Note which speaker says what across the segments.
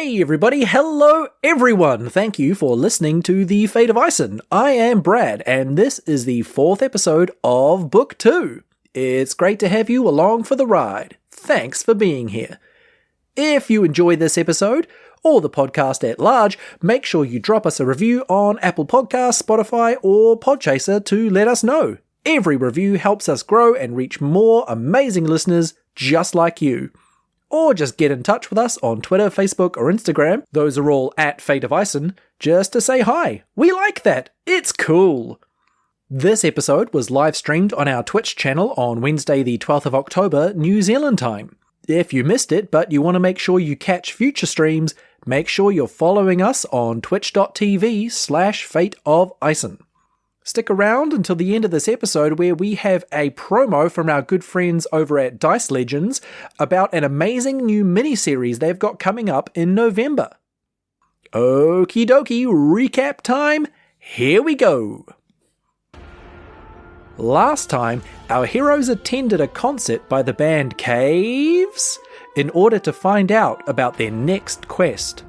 Speaker 1: Hey everybody, hello everyone! Thank you for listening to The Fate of Isen. I am Brad, and this is the 4th episode of Book 2. It's great to have you along for the ride. Thanks for being here. If you enjoyed this episode, or the podcast at large, make sure you drop us a review on Apple Podcasts, Spotify, or Podchaser to let us know. Every review helps us grow and reach more amazing listeners just like you. Or just get in touch with us on Twitter, Facebook, or Instagram. Those are all at Fate of Isen, just to say hi. We like that. It's cool. This episode was live streamed on our Twitch channel on Wednesday the 12th of October, New Zealand time. If you missed it, but you want to make sure you catch future streams, make sure you're following us on twitch.tv/Fate of Isen. Stick around until the end of this episode where we have a promo from our good friends over at Dice Legends about an amazing new mini-series they've got coming up in November. Okie dokie, recap time, here we go. Last time, our heroes attended a concert by the band Caves in order to find out about their next quest.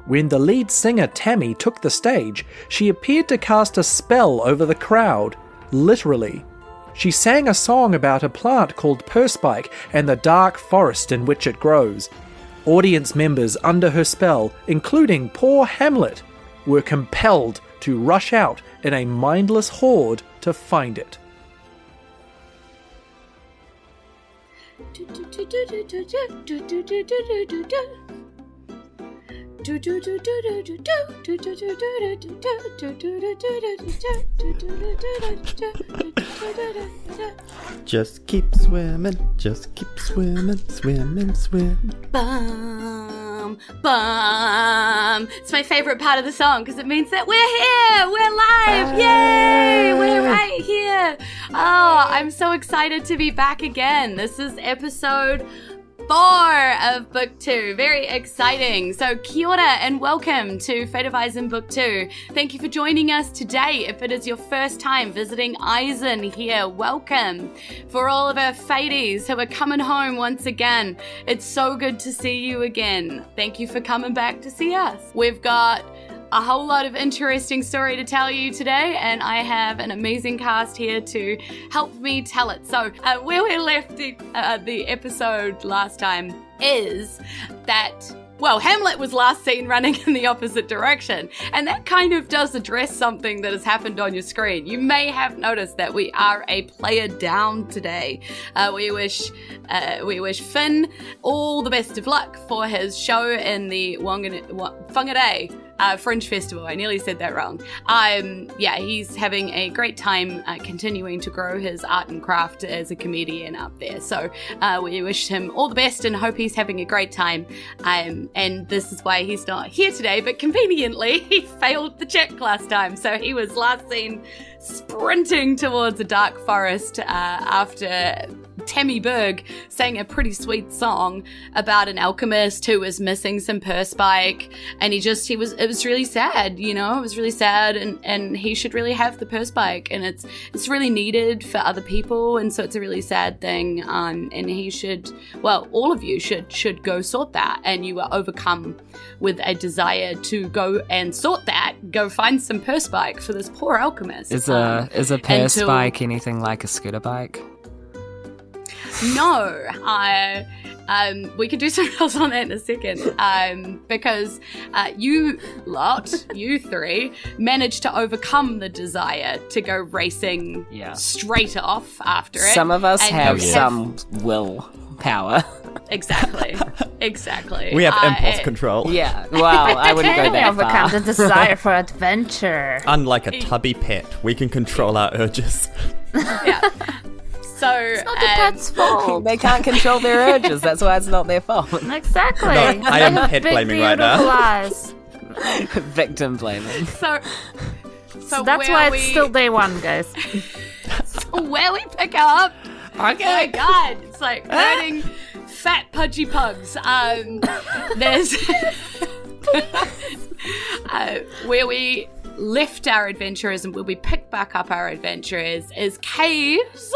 Speaker 1: When the lead singer Tammy took the stage, she appeared to cast a spell over the crowd, literally. She sang a song about a plant called Purspike and the dark forest in which it grows. Audience members under her spell, including poor Hamlet, were compelled to rush out in a mindless horde to find it.
Speaker 2: Just keep swimming, swim.
Speaker 3: Bum, bum. It's my favorite part of the song because it means that we're here, we're live, yay, we're right here. Oh, I'm so excited to be back again. This is episode 4 of Book 2. Very exciting. So kia ora and welcome to Fate of Isen Book 2. Thank you for joining us today. If it is your first time visiting Isen here, welcome. For all of our Faties who are coming home once again, it's so good to see you again. Thank you for coming back to see us. We've got a whole lot of interesting story to tell you today, and I have an amazing cast here to help me tell it. So where we left the episode last time is that, well, Hamlet was last seen running in the opposite direction, and that kind of does address something that has happened on your screen. You may have noticed that we are a player down today. We wish Finn all the best of luck for his show in the Whangarei Fringe Festival. I nearly said that wrong. He's having a great time continuing to grow his art and craft as a comedian up there. So we wish him all the best and hope he's having a great time. And this is why he's not here today, but conveniently he failed the check last time. So he was last seen sprinting towards a dark forest after Tammy Berg sang a pretty sweet song about an alchemist who was missing some Purspike, and it was really sad, you know, it was really sad, and he should really have the Purspike, and it's really needed for other people, and so it's a really sad thing, and he should, well, all of you should go sort that, and you are overcome with a desire to go and sort that, go find some Purspike for this poor alchemist.
Speaker 4: Is a Purspike anything like a scooter bike?
Speaker 3: No, we could do something else on that in a second, because you three, managed to overcome the desire to go racing straight off after it.
Speaker 4: Some of us have some will power.
Speaker 3: Exactly.
Speaker 2: We have impulse control.
Speaker 4: Yeah, well, I wouldn't go that far.
Speaker 5: Overcome the desire for adventure.
Speaker 2: Unlike a tubby pet, we can control our urges.
Speaker 3: Yeah. So
Speaker 5: it's not the pet's fault.
Speaker 4: They can't control their urges. That's why it's not their fault.
Speaker 5: Exactly.
Speaker 2: No, I am pet blaming right now.
Speaker 5: Eyes.
Speaker 4: Victim blaming.
Speaker 3: So
Speaker 5: that's why it's still day one, guys.
Speaker 3: So where we pick up? Okay. Oh my God, it's like herding fat pudgy pugs. There's where we left our adventurers and where we pick back up our adventurers is Caves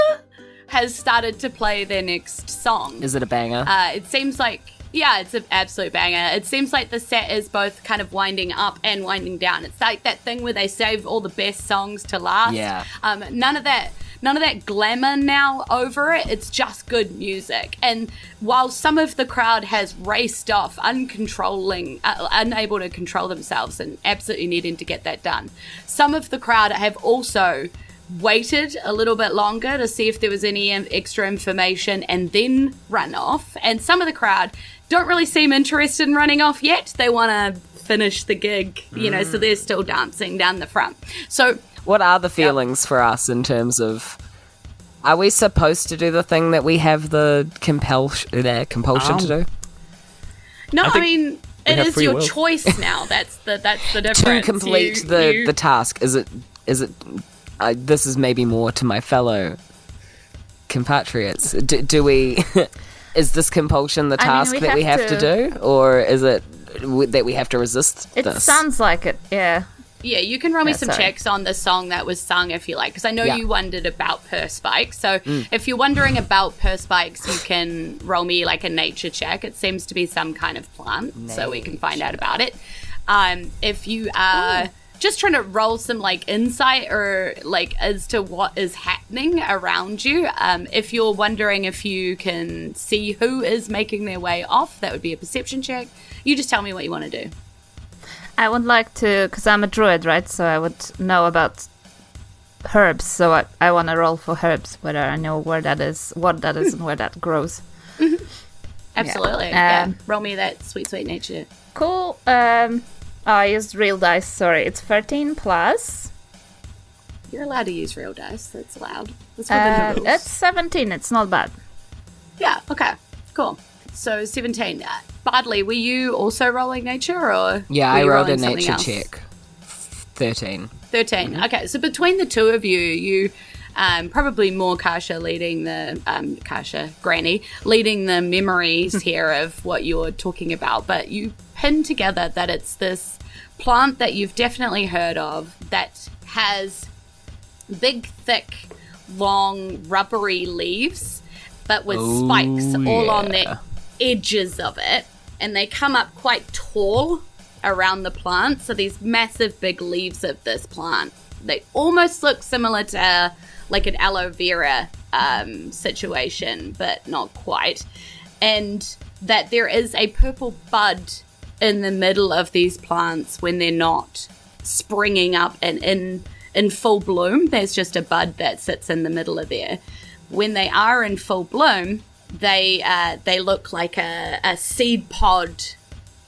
Speaker 3: has started to play their next song.
Speaker 4: Is it a banger?
Speaker 3: It seems like Yeah, it's an absolute banger. It seems like the set is both kind of winding up and winding down. It's like that thing where they save all the best songs to last.
Speaker 4: Yeah.
Speaker 3: None of that glamour now over it. It's just good music. And while some of the crowd has raced off, unable to control themselves and absolutely needing to get that done, some of the crowd have also waited a little bit longer to see if there was any extra information and then run off. And some of the crowd don't really seem interested in running off yet. They want to finish the gig, so they're still dancing down the front. So
Speaker 4: what are the feelings for us in terms of, are we supposed to do the thing that we have the compulsion to do?
Speaker 3: No, I mean, it is your choice now. That's the difference.
Speaker 4: To complete the task, is it this is maybe more to my fellow compatriots. Do we... Is this compulsion the task that we have to do? Or is it that we have to resist this?
Speaker 5: It sounds like it, yeah.
Speaker 3: Yeah, you can roll me some checks on the song that was sung if you like, because I know you wondered about Purspike. So if you're wondering about Purspikes, you can roll me like a nature check. It seems to be some kind of plant, so we can find out about it. If you are just trying to roll some like insight or like as to what is happening around you, if you're wondering if you can see who is making their way off, that would be a perception check. You just tell me what you want to do.
Speaker 5: I would like to, because I'm a druid, right? So I would know about herbs. So I want to roll for herbs, whether I know where that is, what that is, and where that grows.
Speaker 3: Absolutely. Yeah. Roll me that sweet nature.
Speaker 5: Cool. I used real dice. Sorry, it's 13 plus.
Speaker 3: You're allowed to use real dice. That's allowed. That's within the rules.
Speaker 5: It's 17. It's not bad.
Speaker 3: Yeah. Okay. Cool. So 17. Bardley, were you also rolling nature, or
Speaker 4: yeah, I rolled a nature check. 13.
Speaker 3: 13. Mm-hmm. Okay. So between the two of you, probably more Kasha leading the Granny leading the memories here of what you're talking about, but you pin together that it's this plant that you've definitely heard of that has big, thick, long, rubbery leaves, but with spikes all on the edges of it, and they come up quite tall around the plant. So these massive big leaves of this plant, they almost look similar to like an aloe vera situation, but not quite. And that there is a purple bud in the middle of these plants when they're not springing up and in full bloom. There's just a bud that sits in the middle of there. When they are in full bloom, they look like a seed pod,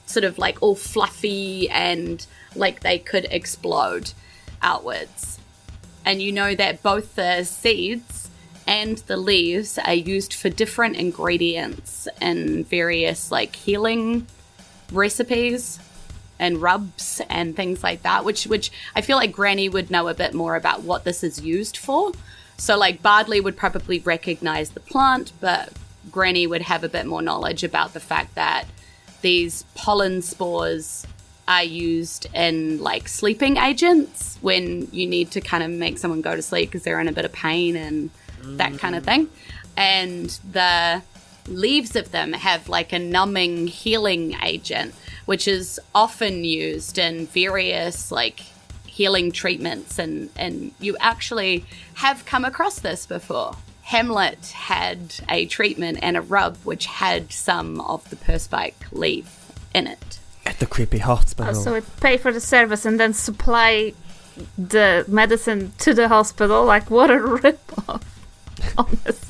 Speaker 3: sort of like all fluffy and like they could explode outwards. And you know that both the seeds and the leaves are used for different ingredients and various like healing recipes and rubs and things like that, which I feel like Granny would know a bit more about what this is used for. So like Bardley would probably recognize the plant, but Granny would have a bit more knowledge about the fact that these pollen spores are used in like sleeping agents when you need to kind of make someone go to sleep because they're in a bit of pain and that kind of thing. And the leaves of them have like a numbing healing agent, which is often used in various like healing treatments, and you actually have come across this before. Hamlet had a treatment and a rub which had some of the Purspike leaf in it.
Speaker 2: At the creepy hospital.
Speaker 5: So we pay for the service and then supply the medicine to the hospital. Like, what a rip-off. Honestly.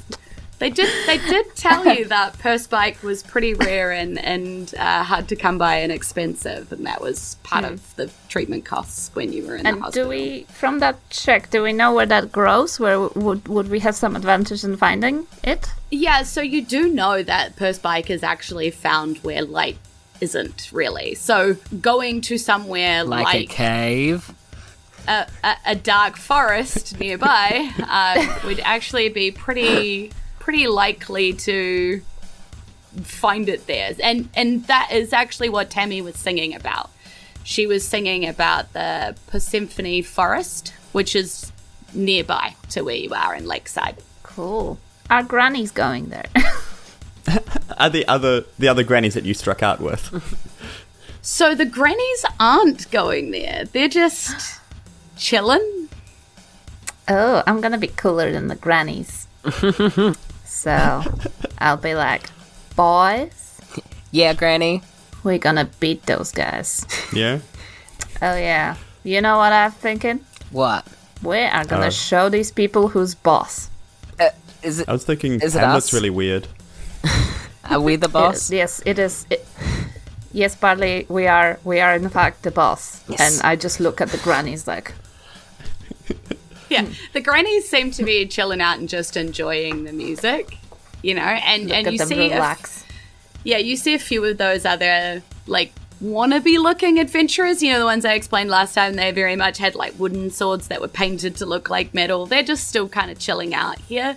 Speaker 3: They did tell you that Purspike was pretty rare and hard to come by and expensive, and that was part of the treatment costs when you were in the hospital.
Speaker 5: And from that check, do we know where that grows? Where would we have some advantage in finding it?
Speaker 3: Yeah, so you do know that Purspike is actually found where light isn't really. So going to somewhere like
Speaker 4: a cave,
Speaker 3: a dark forest nearby would actually be pretty likely to find it there. And that is actually what Tammy was singing about. She was singing about the Persephone Forest, which is nearby to where you are in Lakeside.
Speaker 5: Cool. Our granny's going there.
Speaker 2: are the other grannies that you struck out with?
Speaker 3: So the grannies aren't going there. They're just chilling.
Speaker 5: Oh, I'm gonna be cooler than the grannies. So I'll be like, boys.
Speaker 4: Yeah, Granny.
Speaker 5: We're gonna beat those guys.
Speaker 2: Yeah.
Speaker 5: Oh yeah. You know what I'm thinking?
Speaker 4: What?
Speaker 5: We are gonna show these people who's boss.
Speaker 4: Is it?
Speaker 2: I was thinking
Speaker 4: Is it
Speaker 2: Hamlet's
Speaker 4: us?
Speaker 2: really weird.
Speaker 4: Are we the boss?
Speaker 5: Yes, it is. Yes, Barley, we are in fact the boss.
Speaker 4: Yes.
Speaker 5: And I just look at the grannies like,
Speaker 3: Yeah, the grannies seem to be chilling out and just enjoying the music, you know, and
Speaker 5: look at
Speaker 3: you
Speaker 5: them
Speaker 3: see
Speaker 5: relax.
Speaker 3: you see a few of those other like wannabe looking adventurers, you know, the ones I explained last time. They very much had like wooden swords that were painted to look like metal. They're just still kind of chilling out here,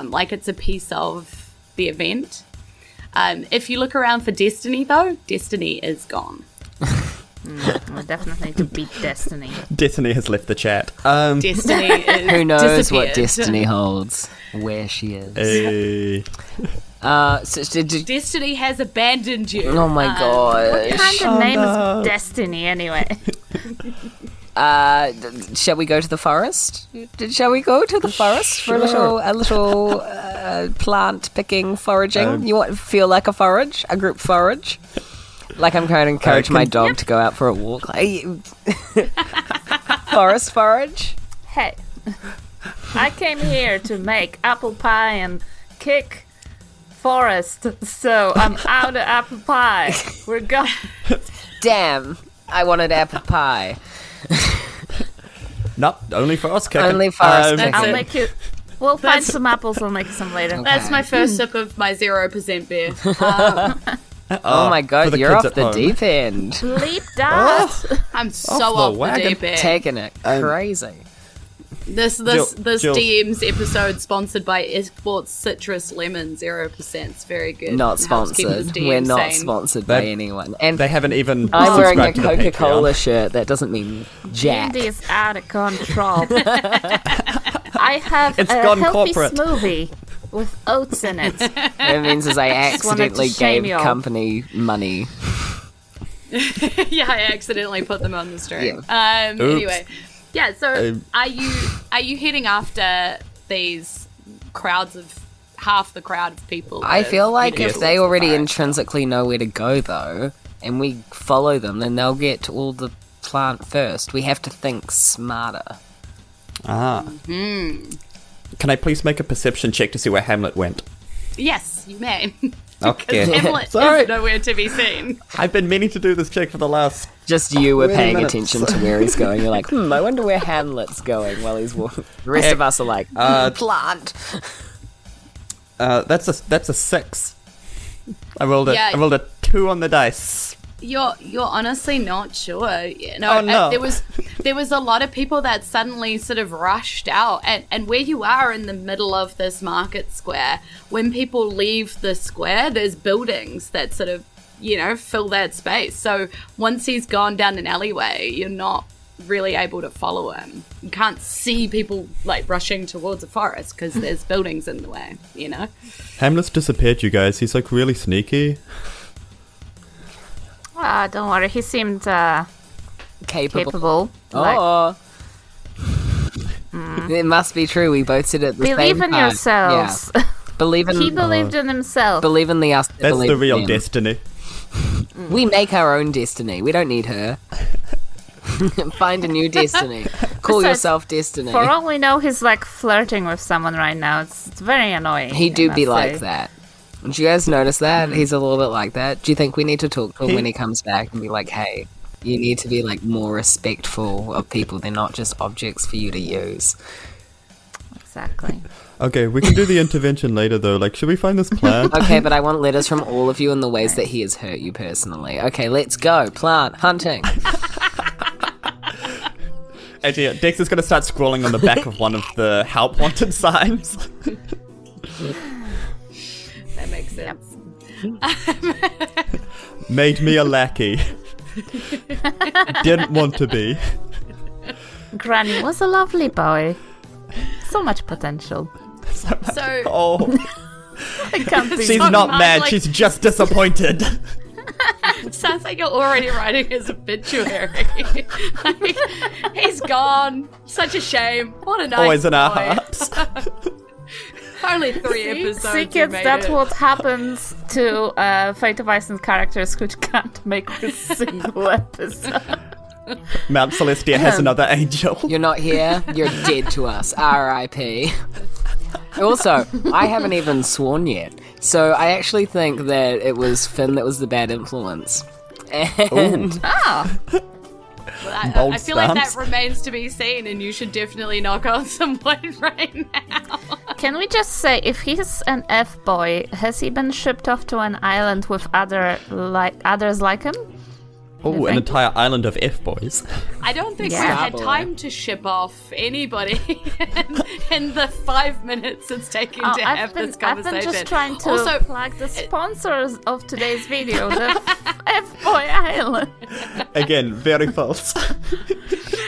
Speaker 3: like it's a piece of the event. If you look around for Destiny, though, Destiny is gone.
Speaker 5: We definitely need to beat Destiny.
Speaker 2: Destiny has left the chat.
Speaker 3: Destiny is
Speaker 4: Who knows what
Speaker 3: disappeared.
Speaker 4: Destiny holds? Where she is.
Speaker 2: Hey.
Speaker 3: Destiny has abandoned you.
Speaker 4: Oh my god.
Speaker 5: What kind of name is Destiny anyway?
Speaker 4: Shall we go to the forest? Shall we go to the forest for a little plant picking, foraging? You want feel like a forage, a group forage? Like I'm trying to encourage my dog to go out for a walk. Forest forage.
Speaker 5: Hey, I came here to make apple pie and kick forest, so I'm out of apple pie. We're going.
Speaker 4: Damn, I wanted apple pie.
Speaker 2: Nope, only for us kicking.
Speaker 4: Only for us kicking.
Speaker 5: I'll make you. We'll find some apples. We'll make some later.
Speaker 4: Okay.
Speaker 3: That's my first sip of my 0% beer.
Speaker 4: Oh my
Speaker 2: for
Speaker 4: god,
Speaker 2: the
Speaker 4: you're
Speaker 2: kids
Speaker 4: off
Speaker 2: at
Speaker 4: the
Speaker 2: home.
Speaker 4: deep end.
Speaker 5: Leap dart.
Speaker 3: I'm so
Speaker 2: the
Speaker 3: off the
Speaker 2: wagon.
Speaker 3: deep end.
Speaker 4: Taking it crazy.
Speaker 3: This
Speaker 2: Jules.
Speaker 3: DM's episode sponsored by Sports Citrus Lemon 0%. It's very good.
Speaker 4: Not
Speaker 3: It helps keep
Speaker 4: sponsored.
Speaker 3: the DM
Speaker 4: We're not
Speaker 3: sane.
Speaker 4: sponsored by anyone. And
Speaker 2: They haven't even
Speaker 4: I'm wearing a
Speaker 2: subscribed to the
Speaker 4: Coca-Cola
Speaker 2: Patreon.
Speaker 4: shirt. That doesn't mean jack.
Speaker 5: D&D is out of control. I have
Speaker 2: It's
Speaker 5: a
Speaker 2: gone
Speaker 5: healthy
Speaker 2: corporate.
Speaker 5: smoothie with oats in it.
Speaker 4: What it means is I
Speaker 5: Just wanted to
Speaker 4: accidentally
Speaker 5: shame
Speaker 4: gave
Speaker 5: you all.
Speaker 4: company money.
Speaker 3: Yeah, I accidentally put them on the stream.
Speaker 2: Oops.
Speaker 3: Anyway, yeah. So,
Speaker 2: Um,
Speaker 3: are you heading after these crowds of half the crowd of people?
Speaker 4: I
Speaker 3: that
Speaker 4: feel
Speaker 3: have
Speaker 4: like
Speaker 3: headed
Speaker 4: if they
Speaker 3: towards the
Speaker 4: already
Speaker 3: forest?
Speaker 4: intrinsically know where to go, though, and we follow them, then they'll get to all the plant first. We have to think smarter.
Speaker 2: Ah. Can I please make a perception check to see where Hamlet went?
Speaker 3: Yes, you may.
Speaker 2: Okay.
Speaker 3: Because Hamlet
Speaker 2: Sorry.
Speaker 3: is nowhere to be seen.
Speaker 2: I've been meaning to do this check for the last...
Speaker 4: Just you were
Speaker 2: 20
Speaker 4: paying
Speaker 2: minutes.
Speaker 4: attention to where he's going. You're like, I wonder where Hamlet's going while he's walking. The rest of us are like, plant.
Speaker 2: That's a 6. I rolled
Speaker 3: Yeah.
Speaker 2: I rolled a 2 on the dice.
Speaker 3: You're honestly not sure. No,
Speaker 2: Oh, no.
Speaker 3: there was a lot of people that suddenly sort of rushed out, and where you are in the middle of this market square, when people leave the square, there's buildings that sort of, you know, fill that space. So once he's gone down an alleyway, you're not really able to follow him. You can't see people like rushing towards a forest because there's buildings in the way, you know.
Speaker 2: Hamlet's disappeared, you guys. He's like really sneaky.
Speaker 5: Don't worry, he seemed
Speaker 4: Capable.
Speaker 5: capable. Like,
Speaker 4: Oh. It must be true. We both said it at the same
Speaker 5: believe in
Speaker 4: time.
Speaker 5: yourselves.
Speaker 4: Yeah. Believe in.
Speaker 5: He believed in himself.
Speaker 4: Believe in the us. that
Speaker 2: That's
Speaker 4: believe
Speaker 2: the
Speaker 4: in
Speaker 2: real
Speaker 4: them.
Speaker 2: destiny.
Speaker 4: We make our own destiny. We don't need her. Find a new destiny. Call
Speaker 5: Besides,
Speaker 4: yourself Destiny.
Speaker 5: For all we know, he's like flirting with someone right now. It's very annoying.
Speaker 4: He do
Speaker 5: I
Speaker 4: be
Speaker 5: must
Speaker 4: like
Speaker 5: say.
Speaker 4: that. Did you guys notice that? He's a little bit like that. Do you think we need to talk to him when he comes back and be like, hey, you need to be like more respectful of people. They're not just objects for you to use.
Speaker 5: Exactly.
Speaker 2: Okay, we can do the intervention later though. Like, should we find this plant?
Speaker 4: Okay, but I want letters from all of you in the ways that he has hurt you personally. Okay, let's go. Plant hunting.
Speaker 2: Actually, Dex is going to start scrolling on the back of one of the help wanted signs.
Speaker 3: That makes sense.
Speaker 2: Made me a lackey. Didn't want to be.
Speaker 5: Granny was a lovely boy. So much potential.
Speaker 3: So
Speaker 2: Oh,
Speaker 5: I can't be.
Speaker 2: She's not mad, she's just disappointed.
Speaker 3: Sounds like you're already writing his obituary. Like, he's gone. Such a shame. What a nice
Speaker 2: Always in our
Speaker 3: boy.
Speaker 2: hearts.
Speaker 3: Only 3 episodes.
Speaker 5: See,
Speaker 3: you
Speaker 5: kids,
Speaker 3: made
Speaker 5: that's
Speaker 3: it.
Speaker 5: what happens to Fate of Isen's characters who can't make a single episode.
Speaker 2: Mount Celestia has another angel.
Speaker 4: You're not here, you're dead to us. R.I.P. Also, I haven't even sworn yet, so I actually think that it was Finn that was the bad influence. And
Speaker 3: Well, I feel like that remains to be seen, and you should definitely knock on some wood right now.
Speaker 5: Can we just say, if he's an F-boy, has he been shipped off to an island with others like him?
Speaker 2: Oh, an entire island of F-boys.
Speaker 3: I don't think
Speaker 5: Yeah.
Speaker 3: we've had
Speaker 4: Boy.
Speaker 3: time to ship off anybody in the 5 minutes it's taken to have this
Speaker 5: I've
Speaker 3: conversation.
Speaker 5: been just trying to
Speaker 3: Also,
Speaker 5: plug the sponsors of today's video, the F-boy island.
Speaker 2: Again, very false.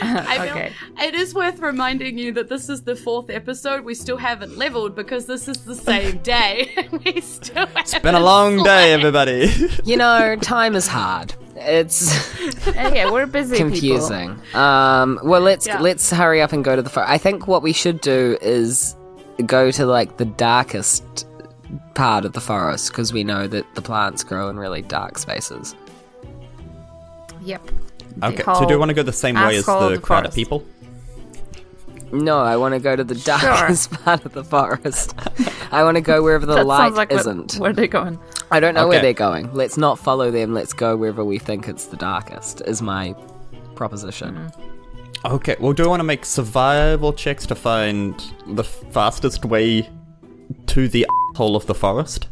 Speaker 3: I feel
Speaker 5: Okay.
Speaker 3: it is worth reminding you that this is the 4th episode. We still haven't leveled because this is the same day. We still
Speaker 2: It's been a long day, everybody.
Speaker 4: you know, time is hard. It's
Speaker 5: Yeah, we're busy
Speaker 4: confusing. Well, let's
Speaker 3: Yeah.
Speaker 4: hurry up and go to the forest. I think what we should do is go to like the darkest part of the forest because we know that the plants grow in really dark spaces.
Speaker 5: people. Yep.
Speaker 2: Okay, so do you want to go the same way as
Speaker 5: asshole
Speaker 2: the
Speaker 5: of the
Speaker 2: crowd of
Speaker 5: forest.
Speaker 2: people?
Speaker 4: No, I want to go to the darkest part of the forest. I want to go wherever the
Speaker 5: That
Speaker 4: light
Speaker 5: sounds like
Speaker 4: isn't.
Speaker 5: where they're going.
Speaker 4: I don't know where
Speaker 2: Okay.
Speaker 4: they're going. Let's not follow them. Let's go wherever we think it's the darkest, is my proposition.
Speaker 2: Okay, well, do I want to make survival checks to find the fastest way to the hole of the forest?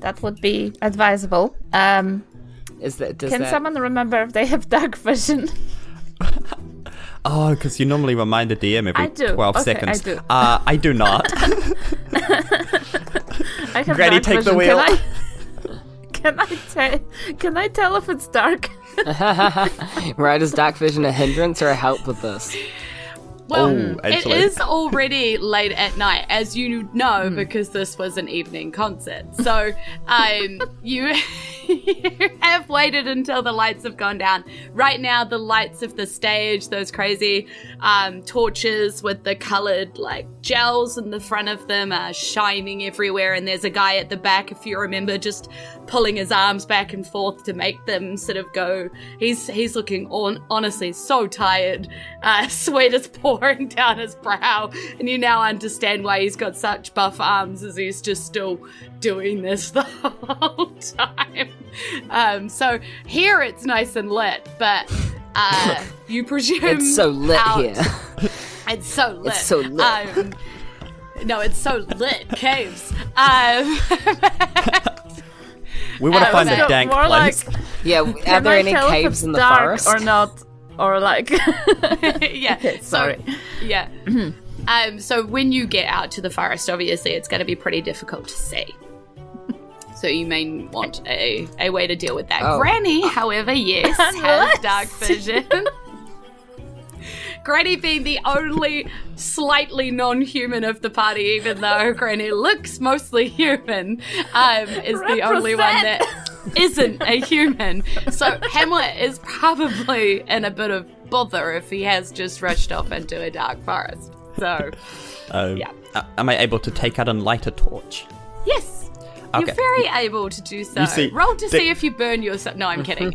Speaker 5: That would be advisable.
Speaker 4: Can
Speaker 5: Can someone remember if they have dark vision?
Speaker 2: Oh, because you normally remind the DM every
Speaker 5: I do.
Speaker 2: 12
Speaker 5: Okay,
Speaker 2: seconds.
Speaker 5: I do.
Speaker 2: I do not.
Speaker 5: I have
Speaker 2: Granny,
Speaker 5: dark
Speaker 2: take the
Speaker 5: vision.
Speaker 2: wheel.
Speaker 5: Can I tell if it's dark?
Speaker 4: Right, is dark vision a hindrance or a help with this?
Speaker 3: Well,
Speaker 2: Oh,
Speaker 3: it
Speaker 2: actually.
Speaker 3: is already late at night, as you know, because this was an evening concert. So, you have waited until the lights have gone down. Right now, the lights of the stage, those crazy torches with the colored like gels in the front of them are shining everywhere. And there's a guy at the back, if you remember, just pulling his arms back and forth to make them sort of go. He's looking honestly so tired. Sweat is pouring down his brow, and you now understand why he's got such buff arms, as he's just still doing this the whole time. So here it's nice and lit, but you presume
Speaker 4: It's so lit here.
Speaker 3: It's so lit.
Speaker 4: It's so lit.
Speaker 3: No, it's so lit. Caves.
Speaker 2: We want to find
Speaker 3: so
Speaker 2: the dank
Speaker 5: more
Speaker 2: place.
Speaker 5: like,
Speaker 4: Yeah, are
Speaker 5: can
Speaker 4: there
Speaker 5: I
Speaker 4: any
Speaker 5: tell if
Speaker 4: caves
Speaker 5: it's
Speaker 4: in the
Speaker 5: dark
Speaker 4: forest?
Speaker 5: or not? Or like,
Speaker 3: Yeah.
Speaker 5: sorry.
Speaker 3: So, yeah. So when you get out to the forest, obviously it's going to be pretty difficult to see. So you may want a way to deal with that.
Speaker 4: Oh.
Speaker 3: Granny, however, yes, has dark vision. Granny being the only slightly non-human of the party, even though Granny looks mostly human, is the only one that isn't a human. So Hamlet is probably in a bit of bother if he has just rushed off into a dark forest. So, yeah.
Speaker 2: Am I able to take out and light a torch?
Speaker 3: Yes.
Speaker 2: Okay.
Speaker 3: You're very able to do so.
Speaker 2: You see,
Speaker 3: Roll to see if you burn yourself. No, I'm kidding.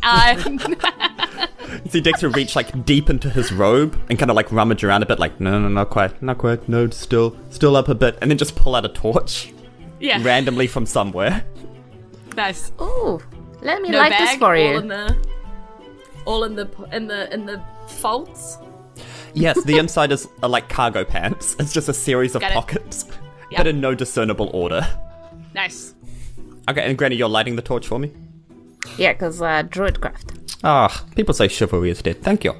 Speaker 2: You see Dexter reach like deep into his robe and kind of like rummage around a bit, like no, not quite, no, still up a bit, and then just pull out a torch
Speaker 3: Yeah.
Speaker 2: randomly from somewhere.
Speaker 3: Nice.
Speaker 5: Ooh, let me
Speaker 3: No
Speaker 5: light
Speaker 3: bag,
Speaker 5: this for you.
Speaker 3: all in the folds.
Speaker 2: Yes, the inside is like cargo pants. It's just a series of
Speaker 3: Got it.
Speaker 2: pockets,
Speaker 3: Yep.
Speaker 2: but in no discernible order.
Speaker 3: Nice.
Speaker 2: Okay, and Granny, you're lighting the torch for me?
Speaker 5: Yeah, because druidcraft.
Speaker 2: Ah, people say chivalry is dead. Thank you.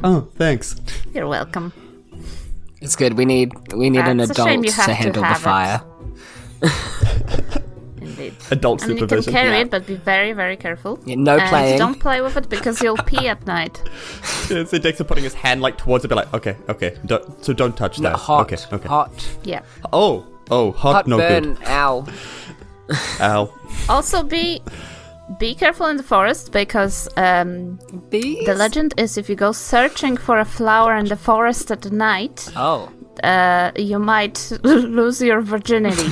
Speaker 2: Oh, thanks.
Speaker 5: You're welcome.
Speaker 4: It's good. We need an
Speaker 5: It's a shame
Speaker 4: adult
Speaker 5: you have
Speaker 4: to
Speaker 5: to
Speaker 4: handle the
Speaker 5: have it.
Speaker 4: fire.
Speaker 5: Indeed.
Speaker 2: Adult
Speaker 5: I mean, you can
Speaker 2: supervision.
Speaker 5: carry
Speaker 2: Yeah.
Speaker 5: it, but be very, very careful.
Speaker 4: Yeah, no
Speaker 5: and
Speaker 4: playing.
Speaker 5: don't play with it because you'll pee at night.
Speaker 2: Yeah, so Dexter putting his hand like towards it, be like, okay, don't touch
Speaker 4: No,
Speaker 2: that.
Speaker 4: hot.
Speaker 2: Okay.
Speaker 4: Hot.
Speaker 5: Yeah.
Speaker 2: Oh, Oh, hot, no
Speaker 4: burn,
Speaker 2: good.
Speaker 4: ow.
Speaker 2: Ow.
Speaker 5: Also, be careful in the forest because
Speaker 4: Bees?
Speaker 5: the legend is if you go searching for a flower in the forest at night, you might lose your virginity.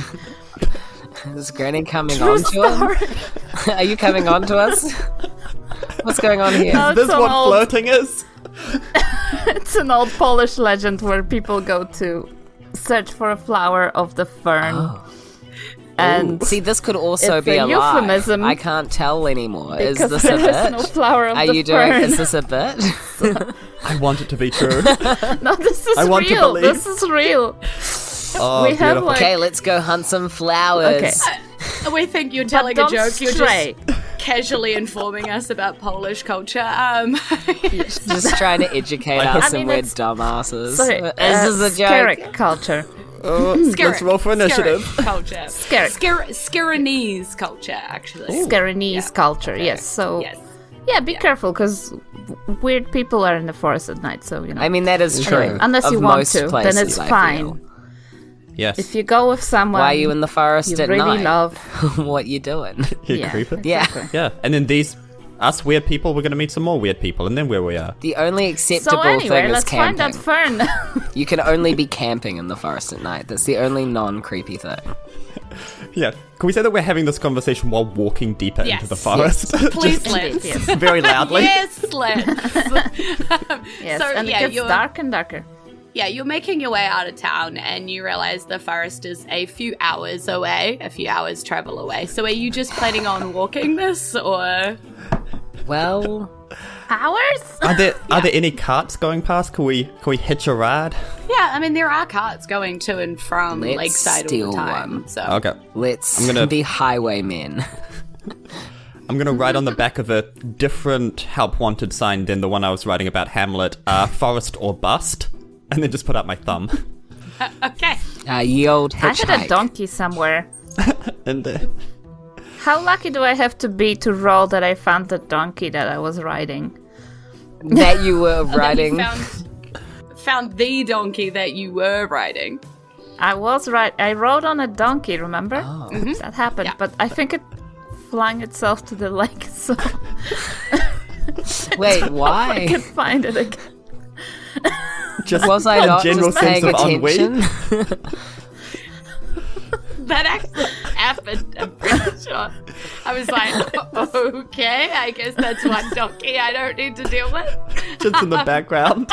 Speaker 4: Is Granny coming on to us? Are you coming on to us? What's going on here?
Speaker 5: No,
Speaker 2: Is this what flirting is?
Speaker 5: It's an old Polish legend where people go to search for a flower of the fern. And
Speaker 4: see, this could also
Speaker 5: it's
Speaker 4: be
Speaker 5: a
Speaker 4: a lie.
Speaker 5: euphemism
Speaker 4: I can't tell anymore. Is
Speaker 5: because
Speaker 4: this a
Speaker 5: there is
Speaker 4: bit?
Speaker 5: no flower of
Speaker 4: Are
Speaker 5: the
Speaker 4: you doing?
Speaker 5: fern.
Speaker 4: Is this a bit?
Speaker 2: I want it to be true.
Speaker 5: No, this is
Speaker 2: I want to
Speaker 5: real.
Speaker 2: believe.
Speaker 5: This is real.
Speaker 2: Oh,
Speaker 5: We have,
Speaker 2: beautiful.
Speaker 5: like-
Speaker 4: Okay, let's go hunt some flowers.
Speaker 5: Okay.
Speaker 3: We think you're telling a
Speaker 5: don't
Speaker 3: joke. You're
Speaker 5: stray.
Speaker 3: just casually informing us about Polish culture.
Speaker 4: Just trying to educate us, and we're dumbasses.
Speaker 5: Sorry,
Speaker 4: Is this a joke?
Speaker 5: Skerrick culture.
Speaker 2: Let's roll for initiative.
Speaker 3: Skerrick culture.
Speaker 5: Skerrick.
Speaker 3: Skerenese culture, actually.
Speaker 5: Skerenese culture, yes. So,
Speaker 3: Yes.
Speaker 5: yeah, be careful because weird people are in the forest at night, so, you know.
Speaker 4: I mean, that is true.
Speaker 5: Anyway, unless
Speaker 4: of
Speaker 5: you want
Speaker 4: most
Speaker 5: to,
Speaker 4: places,
Speaker 5: then it's
Speaker 4: I
Speaker 5: fine.
Speaker 4: feel.
Speaker 2: Yes.
Speaker 5: If you go with someone
Speaker 4: Why are you in the forest
Speaker 5: you
Speaker 4: at
Speaker 5: really
Speaker 4: night?
Speaker 5: love,
Speaker 4: What you doing?
Speaker 2: You
Speaker 5: yeah.
Speaker 2: creeper.
Speaker 4: Yeah.
Speaker 2: Yeah. And then us weird people, we're going to meet some more weird people, and then where we are.
Speaker 4: The only acceptable
Speaker 5: So anyway,
Speaker 4: thing is
Speaker 5: let's find
Speaker 4: camping.
Speaker 5: that fern.
Speaker 4: You can only be camping in the forest at night. That's the only non-creepy thing.
Speaker 2: Yeah. Can we say that we're having this conversation while walking deeper
Speaker 3: Yes.
Speaker 2: into the forest?
Speaker 3: Please,
Speaker 5: Indeed,
Speaker 3: let's.
Speaker 5: yes.
Speaker 2: Very loudly.
Speaker 3: Yes, let's.
Speaker 5: Yes,
Speaker 3: So,
Speaker 5: and
Speaker 3: yeah,
Speaker 5: it gets
Speaker 3: you're-
Speaker 5: dark and darker.
Speaker 3: Yeah, you're making your way out of town and you realize the forest is a few hours away, a few hours travel away. So are you just planning on walking this or?
Speaker 4: Well,
Speaker 5: Hours?
Speaker 2: Are there any carts going past? Can we hitch a ride?
Speaker 3: Yeah, I mean, there are carts going to and from
Speaker 4: Let's
Speaker 3: Lakeside all
Speaker 4: steal
Speaker 3: the time.
Speaker 4: one.
Speaker 3: So
Speaker 2: Okay.
Speaker 4: let's
Speaker 2: I'm gonna-
Speaker 4: be highwaymen.
Speaker 2: I'm going to write on the back of a different help wanted sign than the one I was writing about Hamlet, forest or bust, and then just put out my thumb.
Speaker 3: Okay.
Speaker 4: Ye old
Speaker 5: I had
Speaker 4: hitchhike.
Speaker 5: a donkey somewhere.
Speaker 2: And
Speaker 5: How lucky do I have to be to roll that I found the donkey that I was riding?
Speaker 4: That you were
Speaker 3: That
Speaker 4: riding.
Speaker 3: you found the donkey that you were riding.
Speaker 5: I rode on a donkey, remember?
Speaker 4: Oh.
Speaker 5: That happened,
Speaker 3: Yeah.
Speaker 5: but I think it flung itself to the lake, so
Speaker 4: Wait,
Speaker 5: I
Speaker 4: why?
Speaker 5: can find it again.
Speaker 2: just
Speaker 4: Was I
Speaker 2: a
Speaker 4: not
Speaker 2: general
Speaker 4: just
Speaker 2: sense
Speaker 4: paying
Speaker 2: of ennui.
Speaker 4: attention?
Speaker 3: That actually happened, I'm pretty sure. I was like, okay, I guess that's one donkey I don't need to deal with.
Speaker 2: Just in the background.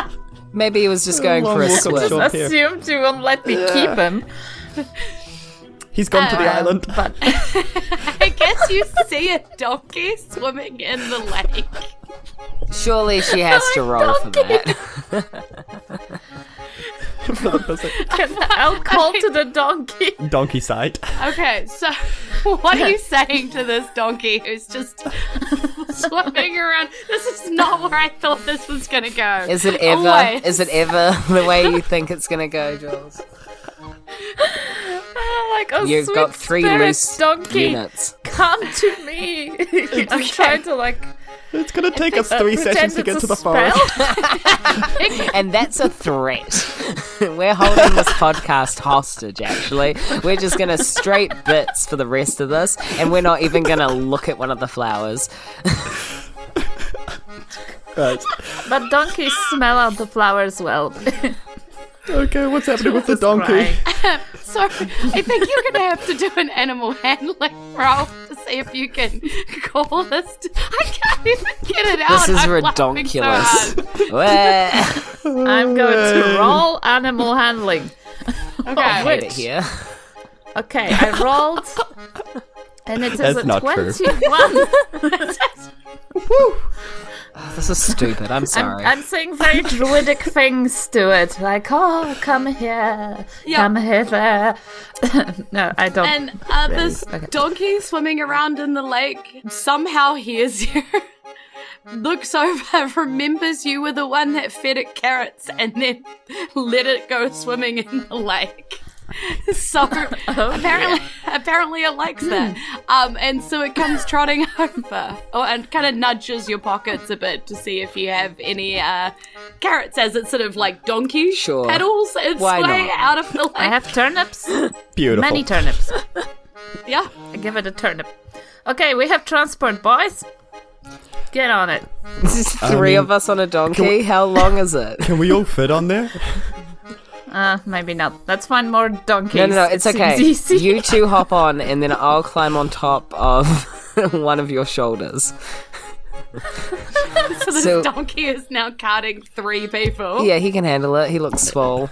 Speaker 4: Maybe he was just going
Speaker 2: long
Speaker 4: for a
Speaker 2: walk up
Speaker 4: swim.
Speaker 2: shore. Up here.
Speaker 5: Assumed you won't let me keep him.
Speaker 2: He's gone to the island.
Speaker 5: But
Speaker 3: I guess you see a donkey swimming in the lake.
Speaker 4: Surely she has to roll for that.
Speaker 5: I'll call to the donkey.
Speaker 2: Donkey sight.
Speaker 3: Okay, so what are you saying to this donkey who's just swimming around? This is not where I thought this was gonna go.
Speaker 4: Is it ever?
Speaker 3: Always.
Speaker 4: Is it ever the way you think it's gonna go, Jules?
Speaker 5: Like, oh,
Speaker 4: You've
Speaker 5: sweet
Speaker 4: got 3
Speaker 5: spirit
Speaker 4: loose
Speaker 5: donkey,
Speaker 4: units.
Speaker 5: come to me. I'm trying to like
Speaker 2: It's going to take us 3
Speaker 5: pretend
Speaker 2: sessions to
Speaker 5: it's
Speaker 2: get
Speaker 5: a
Speaker 2: to the
Speaker 5: spell.
Speaker 2: forest.
Speaker 4: And that's a threat. We're holding this podcast hostage, actually. We're just going to straight bits for the rest of this, and we're not even going to look at one of the flowers.
Speaker 2: Right.
Speaker 5: But donkeys smell out the flowers well.
Speaker 2: Okay, what's happening with the
Speaker 5: Just
Speaker 2: donkey?
Speaker 5: crying.
Speaker 3: So I think you're gonna have to do an animal handling roll to see if you can call this. I can't even get it out.
Speaker 4: This is
Speaker 3: I'm laughing so
Speaker 4: redonkulous.
Speaker 3: hard.
Speaker 4: Well,
Speaker 5: I'm going to roll animal handling.
Speaker 3: Okay.
Speaker 4: I hate it
Speaker 5: Which?
Speaker 4: here.
Speaker 5: Okay, I rolled, and it is
Speaker 2: That's
Speaker 5: a
Speaker 2: not true.
Speaker 5: 21.
Speaker 4: This is stupid. I'm sorry.
Speaker 5: I'm saying very druidic things to it, like, oh, come here,
Speaker 3: Yeah.
Speaker 5: come hither. No, I don't.
Speaker 3: And this
Speaker 5: Okay.
Speaker 3: donkey swimming around in the lake somehow hears you, looks over, remembers you were the one that fed it carrots and then let it go swimming in the lake. So apparently it likes that. And so it comes trotting over and kind of nudges your pockets a bit to see if you have any carrots as it sort of like donkey pedals its way out of the lake.
Speaker 5: I have turnips.
Speaker 2: Beautiful.
Speaker 5: Many turnips.
Speaker 3: Yeah.
Speaker 5: I give it a turnip. Okay, we have transport, boys. Get on it.
Speaker 4: This is three of us on a donkey. How long is it?
Speaker 2: Can we all fit on there?
Speaker 5: Maybe not. Let's find more donkeys.
Speaker 4: No, it's okay.
Speaker 5: Easy.
Speaker 4: You two hop on, and then I'll climb on top of one of your shoulders.
Speaker 3: So this donkey is now carting 3 people.
Speaker 4: Yeah, he can handle it. He looks swole.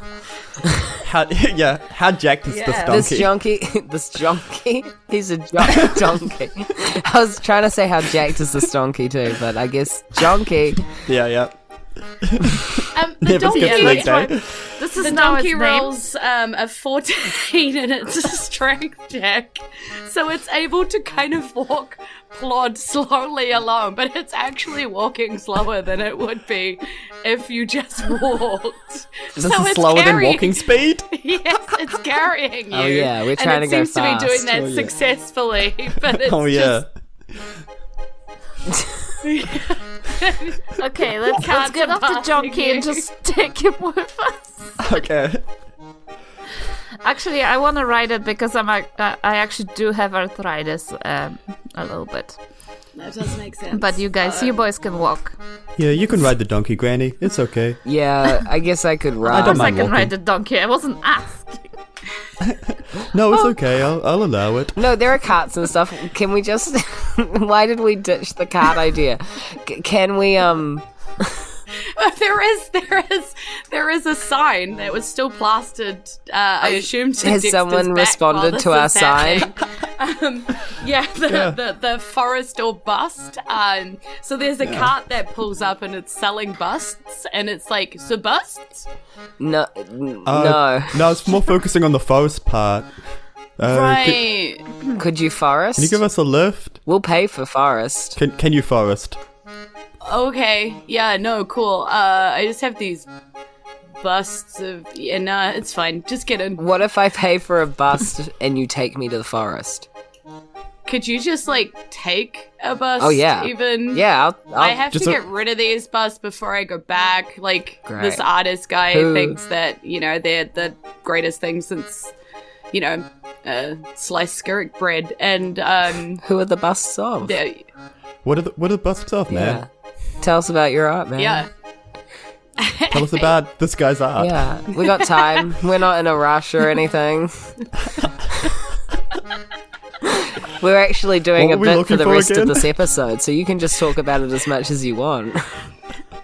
Speaker 2: How jacked is this donkey?
Speaker 4: This donkey, he's a donkey. I was trying to say how jacked is this donkey too, but I guess donkey.
Speaker 2: Yeah.
Speaker 3: The donkey,
Speaker 5: this is
Speaker 3: the donkey rolls a 14 in its strength check, so it's able to kind of plod slowly along, but it's actually walking slower than it would be if you just walked.
Speaker 2: This is slower than walking speed?
Speaker 3: Yes, it's carrying you.
Speaker 4: Oh yeah, we're trying to go fast.
Speaker 3: And it seems to be doing that successfully, but it's
Speaker 5: Okay, let's get off the donkey and just take him with us.
Speaker 2: Okay.
Speaker 5: Actually, I want to ride it because I actually do have arthritis a little bit.
Speaker 3: That does make sense.
Speaker 5: But you boys can walk.
Speaker 2: Yeah, you can ride the donkey, Granny. It's okay.
Speaker 4: Yeah, I guess I could ride.
Speaker 2: I don't mind
Speaker 5: I can
Speaker 2: walking.
Speaker 5: ride the donkey. I wasn't asking.
Speaker 2: No, it's okay. I'll allow it.
Speaker 4: No, there are carts and stuff. Can we just... Why did we ditch the cart idea? Can we,
Speaker 3: There is a sign that was still plastered, I assume, to
Speaker 4: Has
Speaker 3: Dexter's
Speaker 4: someone
Speaker 3: back
Speaker 4: responded
Speaker 3: while this
Speaker 4: to our
Speaker 3: is
Speaker 4: sign?
Speaker 3: happening. The forest or bust. So there's a cart that pulls up and it's selling busts, and it's like, so busts?
Speaker 4: No.
Speaker 2: No, it's more focusing on the forest part.
Speaker 3: Right.
Speaker 4: Could you forest?
Speaker 2: Can you give us a lift?
Speaker 4: We'll pay for forest.
Speaker 2: Can you forest?
Speaker 3: Okay. Yeah, no, cool. I just have these busts of... Yeah, nah, it's fine. Just get in.
Speaker 4: What if I pay for a bust and you take me to the forest?
Speaker 3: Could you just, take a bust?
Speaker 4: Oh, yeah.
Speaker 3: Even?
Speaker 4: Yeah,
Speaker 3: I have to get rid of these busts before I go back.
Speaker 4: Great.
Speaker 3: This artist guy thinks that, they're the greatest thing since, sliced skirt bread. And,
Speaker 4: who are the busts of?
Speaker 2: What are the busts of, man?
Speaker 4: Yeah. Tell us about your art, man.
Speaker 3: Yeah.
Speaker 2: Tell us about this guy's art.
Speaker 4: Yeah, we got time. We're not in a rush or anything. We're actually doing a bit for the rest of this episode, so you can just talk about it as much as you want.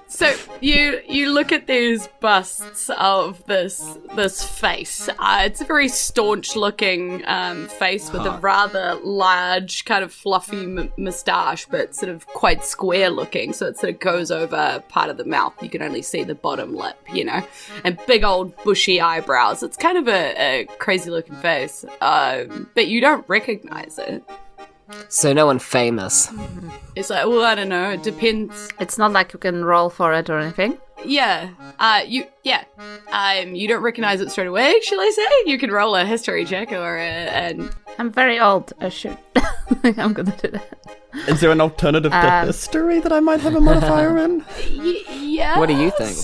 Speaker 3: So you look at these busts of this face. It's a very staunch looking face with a rather large kind of fluffy moustache, but sort of quite square looking. So it sort of goes over part of the mouth. You can only see the bottom lip, and big old bushy eyebrows. It's kind of a crazy looking face, but you don't recognize it.
Speaker 4: So no one famous.
Speaker 3: It's like, well, I don't know. It depends.
Speaker 5: It's not like you can roll for it or anything.
Speaker 3: Yeah. You don't recognize it straight away, shall I say? You can roll a history check or
Speaker 5: I'm very old. I should. I'm gonna do that.
Speaker 2: Is there an alternative to history that I might have a modifier in?
Speaker 3: Yeah.
Speaker 4: What do you think?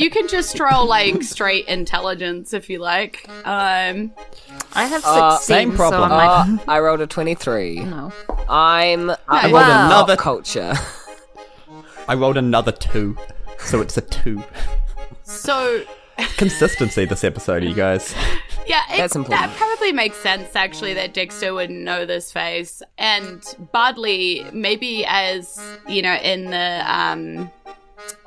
Speaker 3: You can just roll straight intelligence if you like.
Speaker 5: I have 16.
Speaker 2: Same problem.
Speaker 5: So I'm
Speaker 4: I rolled a 23.
Speaker 5: no.
Speaker 4: I
Speaker 2: rolled
Speaker 4: rolled
Speaker 2: another
Speaker 4: culture.
Speaker 2: I rolled another 2, so it's a 2.
Speaker 3: So
Speaker 2: Consistency this episode, you guys.
Speaker 3: yeah,
Speaker 4: That's important.
Speaker 3: that probably makes sense actually that Dexter would know this face, and Bardley maybe as in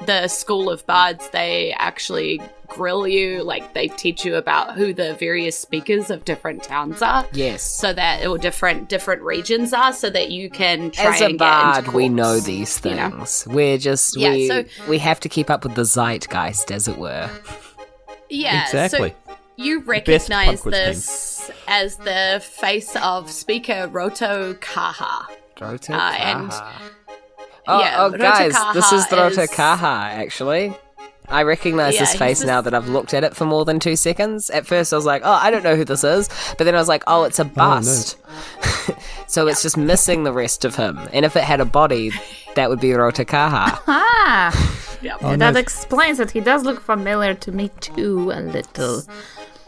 Speaker 3: the school of bards they actually grill you, they teach you about who the various speakers of different towns are.
Speaker 4: Yes.
Speaker 3: So that or different regions are, so that you can try
Speaker 4: As a
Speaker 3: and
Speaker 4: bard,
Speaker 3: get into
Speaker 4: we
Speaker 3: courts,
Speaker 4: know these things. We're just we have to keep up with the zeitgeist, as it were.
Speaker 3: Yeah,
Speaker 2: Exactly.
Speaker 3: So you recognize
Speaker 2: punk
Speaker 3: this as the face of speaker Roto Kaha.
Speaker 4: Guys,
Speaker 3: Roto
Speaker 4: this is the
Speaker 3: Kaha
Speaker 4: Roto Kaha, actually. I recognize his face now that I've looked at it for more than 2 seconds. At first I was like, oh, I don't know who this is. But then I was like, oh, it's a bust. Oh, no. So it's just missing the rest of him. And if it had a body, that would be Rotokaha.
Speaker 5: That explains it. He does look familiar to me too, a little.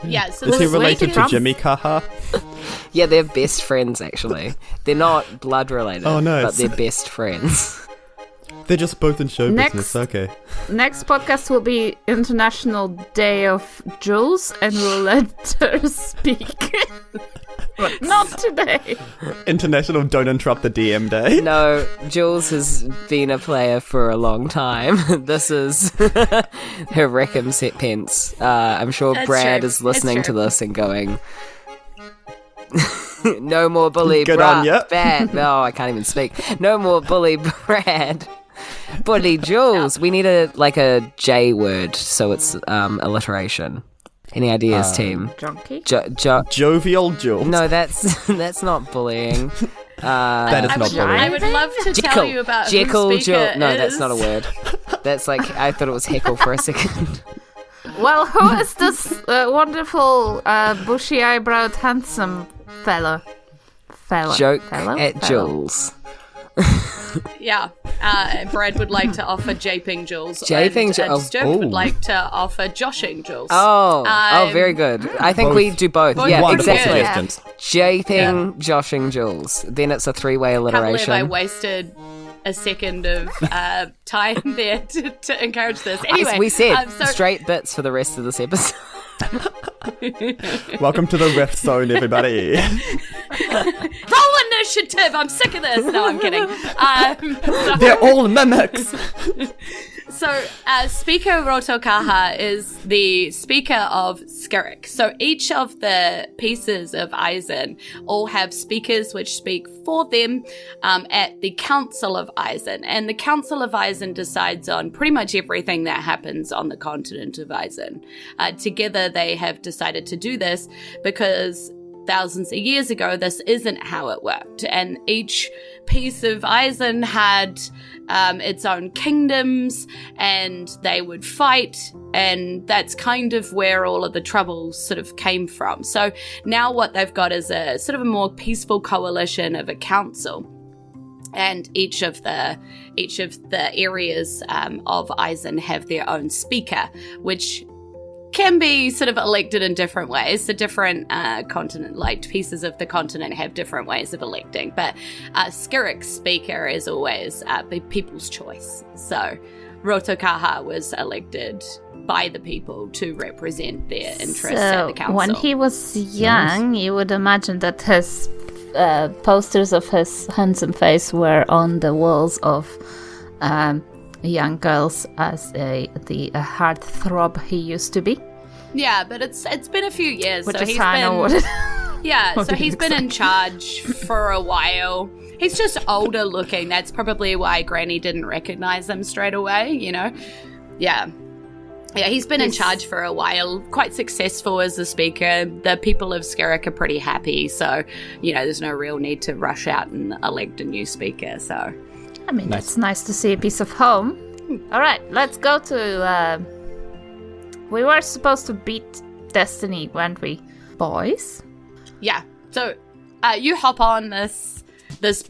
Speaker 3: Yeah, so
Speaker 2: is he related to Jimmy Kaha?
Speaker 4: Yeah, they're best friends, actually. They're not blood related,
Speaker 2: nice.
Speaker 4: But they're best friends.
Speaker 2: They're just both in show business, okay.
Speaker 5: Next podcast will be International Day of Jules, and we'll let her speak. But not today.
Speaker 2: International Don't Interrupt the DM Day.
Speaker 4: No, Jules has been a player for a long time. This is her recompense. I'm sure Brad is listening to this and going, no more bully Brad. No, I can't even speak. No more bully Brad. Bully Jules. We need a J word, so it's alliteration. Any ideas, team?
Speaker 5: Junkie?
Speaker 2: Jovial Jules.
Speaker 4: No, that's not bullying.
Speaker 2: That is not bullying.
Speaker 3: I would love to tell you about who Speaker
Speaker 4: No,
Speaker 3: is.
Speaker 4: that's not a word. That's like, I thought it was heckle for a second.
Speaker 5: Well, who is this wonderful, bushy-eyebrowed, handsome fellow?
Speaker 4: Joke
Speaker 5: fellow?
Speaker 4: at Jules.
Speaker 3: Yeah, Brad would like to offer japing Jules.
Speaker 4: Japing Jules.
Speaker 3: Stuart would like to offer joshing Jules.
Speaker 4: Oh, very good. I think we do both. Yeah, exactly. Japing, joshing Jules. Then it's a 3-way alliteration.
Speaker 3: Can't believe I wasted a second of time there to encourage this. Anyway,
Speaker 4: we said straight bits for the rest of this episode.
Speaker 2: Welcome to the Rift Zone, everybody.
Speaker 3: Roll initiative! I'm sick of this. No, I'm kidding.
Speaker 2: They're all mimics.
Speaker 3: So, Speaker Rotokaha is the speaker of Skirik. So each of the pieces of Isen all have speakers which speak for them at the Council of Isen. And the Council of Isen decides on pretty much everything that happens on the continent of Isen. Together they have decided to do this because thousands of years ago, this isn't how it worked. And each piece of Isen had its own kingdoms, and they would fight, and that's kind of where all of the troubles sort of came from. So now what they've got is a sort of a more peaceful coalition of a council. And each of the areas of Isen have their own speaker, which can be sort of elected in different ways. The different continent, like pieces of the continent, have different ways of electing. But Skirik's speaker is always the people's choice. So Rotokaha was elected by the people to represent their interests at the council.
Speaker 5: When he was young, you would imagine that his posters of his handsome face were on the walls of young girls as the heartthrob he used to be.
Speaker 3: Yeah, but it's been a few years.
Speaker 5: Which
Speaker 3: so
Speaker 5: is
Speaker 3: he's
Speaker 5: how I know what it
Speaker 3: Yeah, so he's been in charge for a while. He's just older looking. That's probably why Granny didn't recognize him straight away, you know? Yeah. Yeah, he's been in charge for a while, quite successful as a speaker. The people of Skirik are pretty happy, so, you know, there's no real need to rush out and elect a new speaker, so...
Speaker 5: I mean, it's nice to see a piece of home. All right, let's go to... We were supposed to beat Destiny, weren't we? Boys?
Speaker 3: Yeah, so you hop on this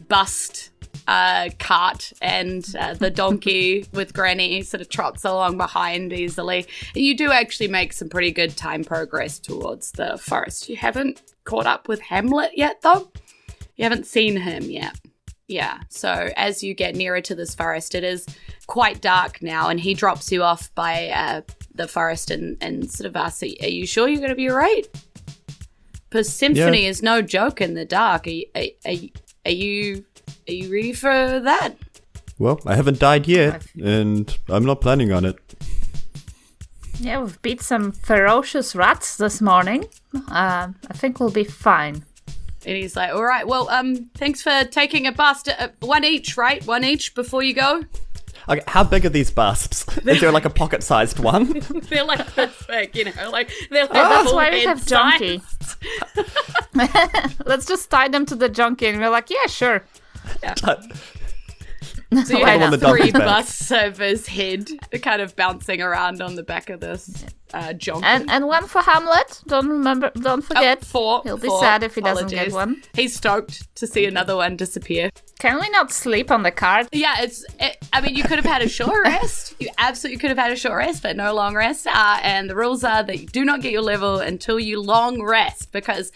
Speaker 3: bust cart, and the donkey with Granny sort of trots along behind easily. You do actually make some pretty good time progress towards the forest. You haven't caught up with Hamlet yet, though? You haven't seen him yet. Yeah, so as you get nearer to this forest, it is quite dark now, and he drops you off by the forest and sort of asks, are you sure you're going to be all right? Because Symphony is no joke in the dark. Are you ready for that?
Speaker 2: Well, I haven't died yet, and I'm not planning on it.
Speaker 5: Yeah, we've beat some ferocious rats this morning. I think we'll be fine.
Speaker 3: And he's like, all right, well, thanks for taking a bust. One each, right? One each before you go?
Speaker 2: Okay, how big are these busts? Is there like a pocket-sized one?
Speaker 3: They're like this big, you know, like they're like
Speaker 5: that's why we have Junkie. Let's just tie them to the Junkie, and we're like, yeah, sure.
Speaker 3: Yeah. So you
Speaker 4: Why
Speaker 3: have
Speaker 4: not?
Speaker 2: The
Speaker 3: 3
Speaker 2: donkey's back.
Speaker 3: busts of his head kind of bouncing around on the back of this jonk.
Speaker 5: And one for Hamlet. Don't forget.
Speaker 3: 4.
Speaker 5: He'll be
Speaker 3: 4.
Speaker 5: sad if he doesn't get
Speaker 3: Apologies.
Speaker 5: one.
Speaker 3: He's stoked to see another one disappear.
Speaker 5: Can we not sleep on the card?
Speaker 3: Yeah, I mean, you could have had a short rest. You absolutely could have had a short rest, but no long rest. And the rules are that you do not get your level until you long rest, because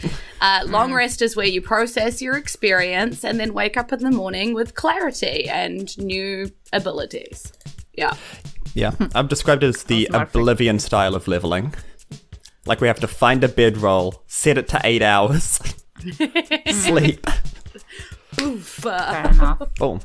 Speaker 3: long rest is where you process your experience and then wake up in the morning with clarity and new abilities. Yeah.
Speaker 2: Yeah, I've described it as the
Speaker 5: That's perfect.
Speaker 2: Oblivion style of leveling. Like we have to find a bedroll, set it to 8 hours, sleep.
Speaker 3: Oof.
Speaker 5: Fair enough.
Speaker 2: Boom.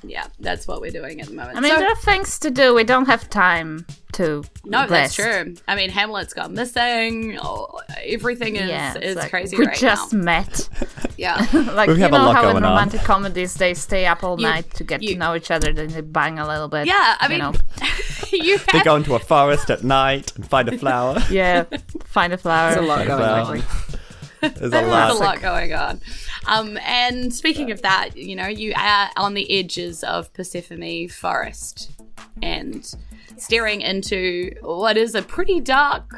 Speaker 3: Yeah, that's what we're doing at the moment.
Speaker 5: I mean,
Speaker 3: So-
Speaker 5: there are things to do. We don't have time to
Speaker 3: No, that's
Speaker 5: rest.
Speaker 3: true. I mean, Hamlet's gone missing. Oh, everything is
Speaker 5: like,
Speaker 3: crazy
Speaker 5: we
Speaker 3: right
Speaker 5: just
Speaker 3: now.
Speaker 5: met.
Speaker 3: Yeah.
Speaker 5: Like,
Speaker 2: We
Speaker 5: you
Speaker 2: have a
Speaker 5: know
Speaker 2: lot
Speaker 5: how in
Speaker 2: going on.
Speaker 5: romantic comedies they stay up all
Speaker 3: You-
Speaker 5: night to get
Speaker 3: you-
Speaker 5: to know each other, then they bang a little bit.
Speaker 3: Yeah, I
Speaker 5: you
Speaker 3: mean,
Speaker 5: know.
Speaker 3: you
Speaker 2: They
Speaker 3: have
Speaker 2: go into a forest at night and find a flower.
Speaker 5: Yeah, find a flower.
Speaker 4: There's a lot going
Speaker 2: Well,
Speaker 4: on.
Speaker 2: There's a
Speaker 3: There's
Speaker 2: lot.
Speaker 3: a lot going on. And speaking of that, you know, you are on the edges of Persephone Forest and staring into what is a pretty dark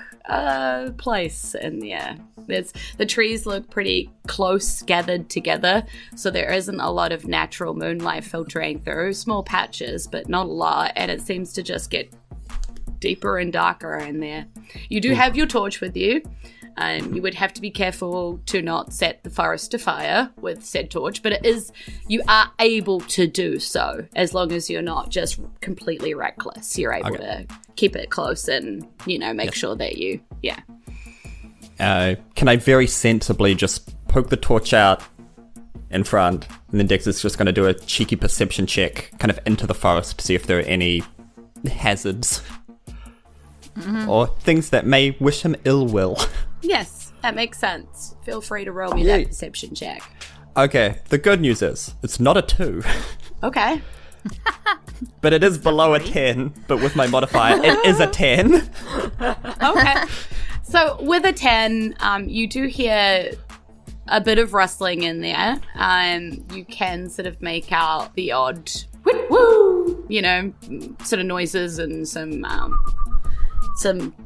Speaker 3: place in there. The trees look pretty close gathered together, so there isn't a lot of natural moonlight filtering through. Small patches, but not a lot, and it seems to just get deeper and darker in there. You do have your torch with you. You would have to be careful to not set the forest to fire with said torch, but you are able to do so as long as you're not just completely reckless. You're able to keep it close and, make sure that
Speaker 2: Can I very sensibly just poke the torch out in front, and then Dex is just going to do a cheeky perception check kind of into the forest to see if there are any hazards or things that may wish him ill will.
Speaker 3: Yes, that makes sense. Feel free to roll me that perception check.
Speaker 2: Okay, the good news is it's not a 2,
Speaker 3: Okay.
Speaker 2: but it is below a 10, but with my modifier, it is a 10.
Speaker 3: Okay. So with a 10, you do hear a bit of rustling in there. You can sort of make out the odd woo, sort of noises and some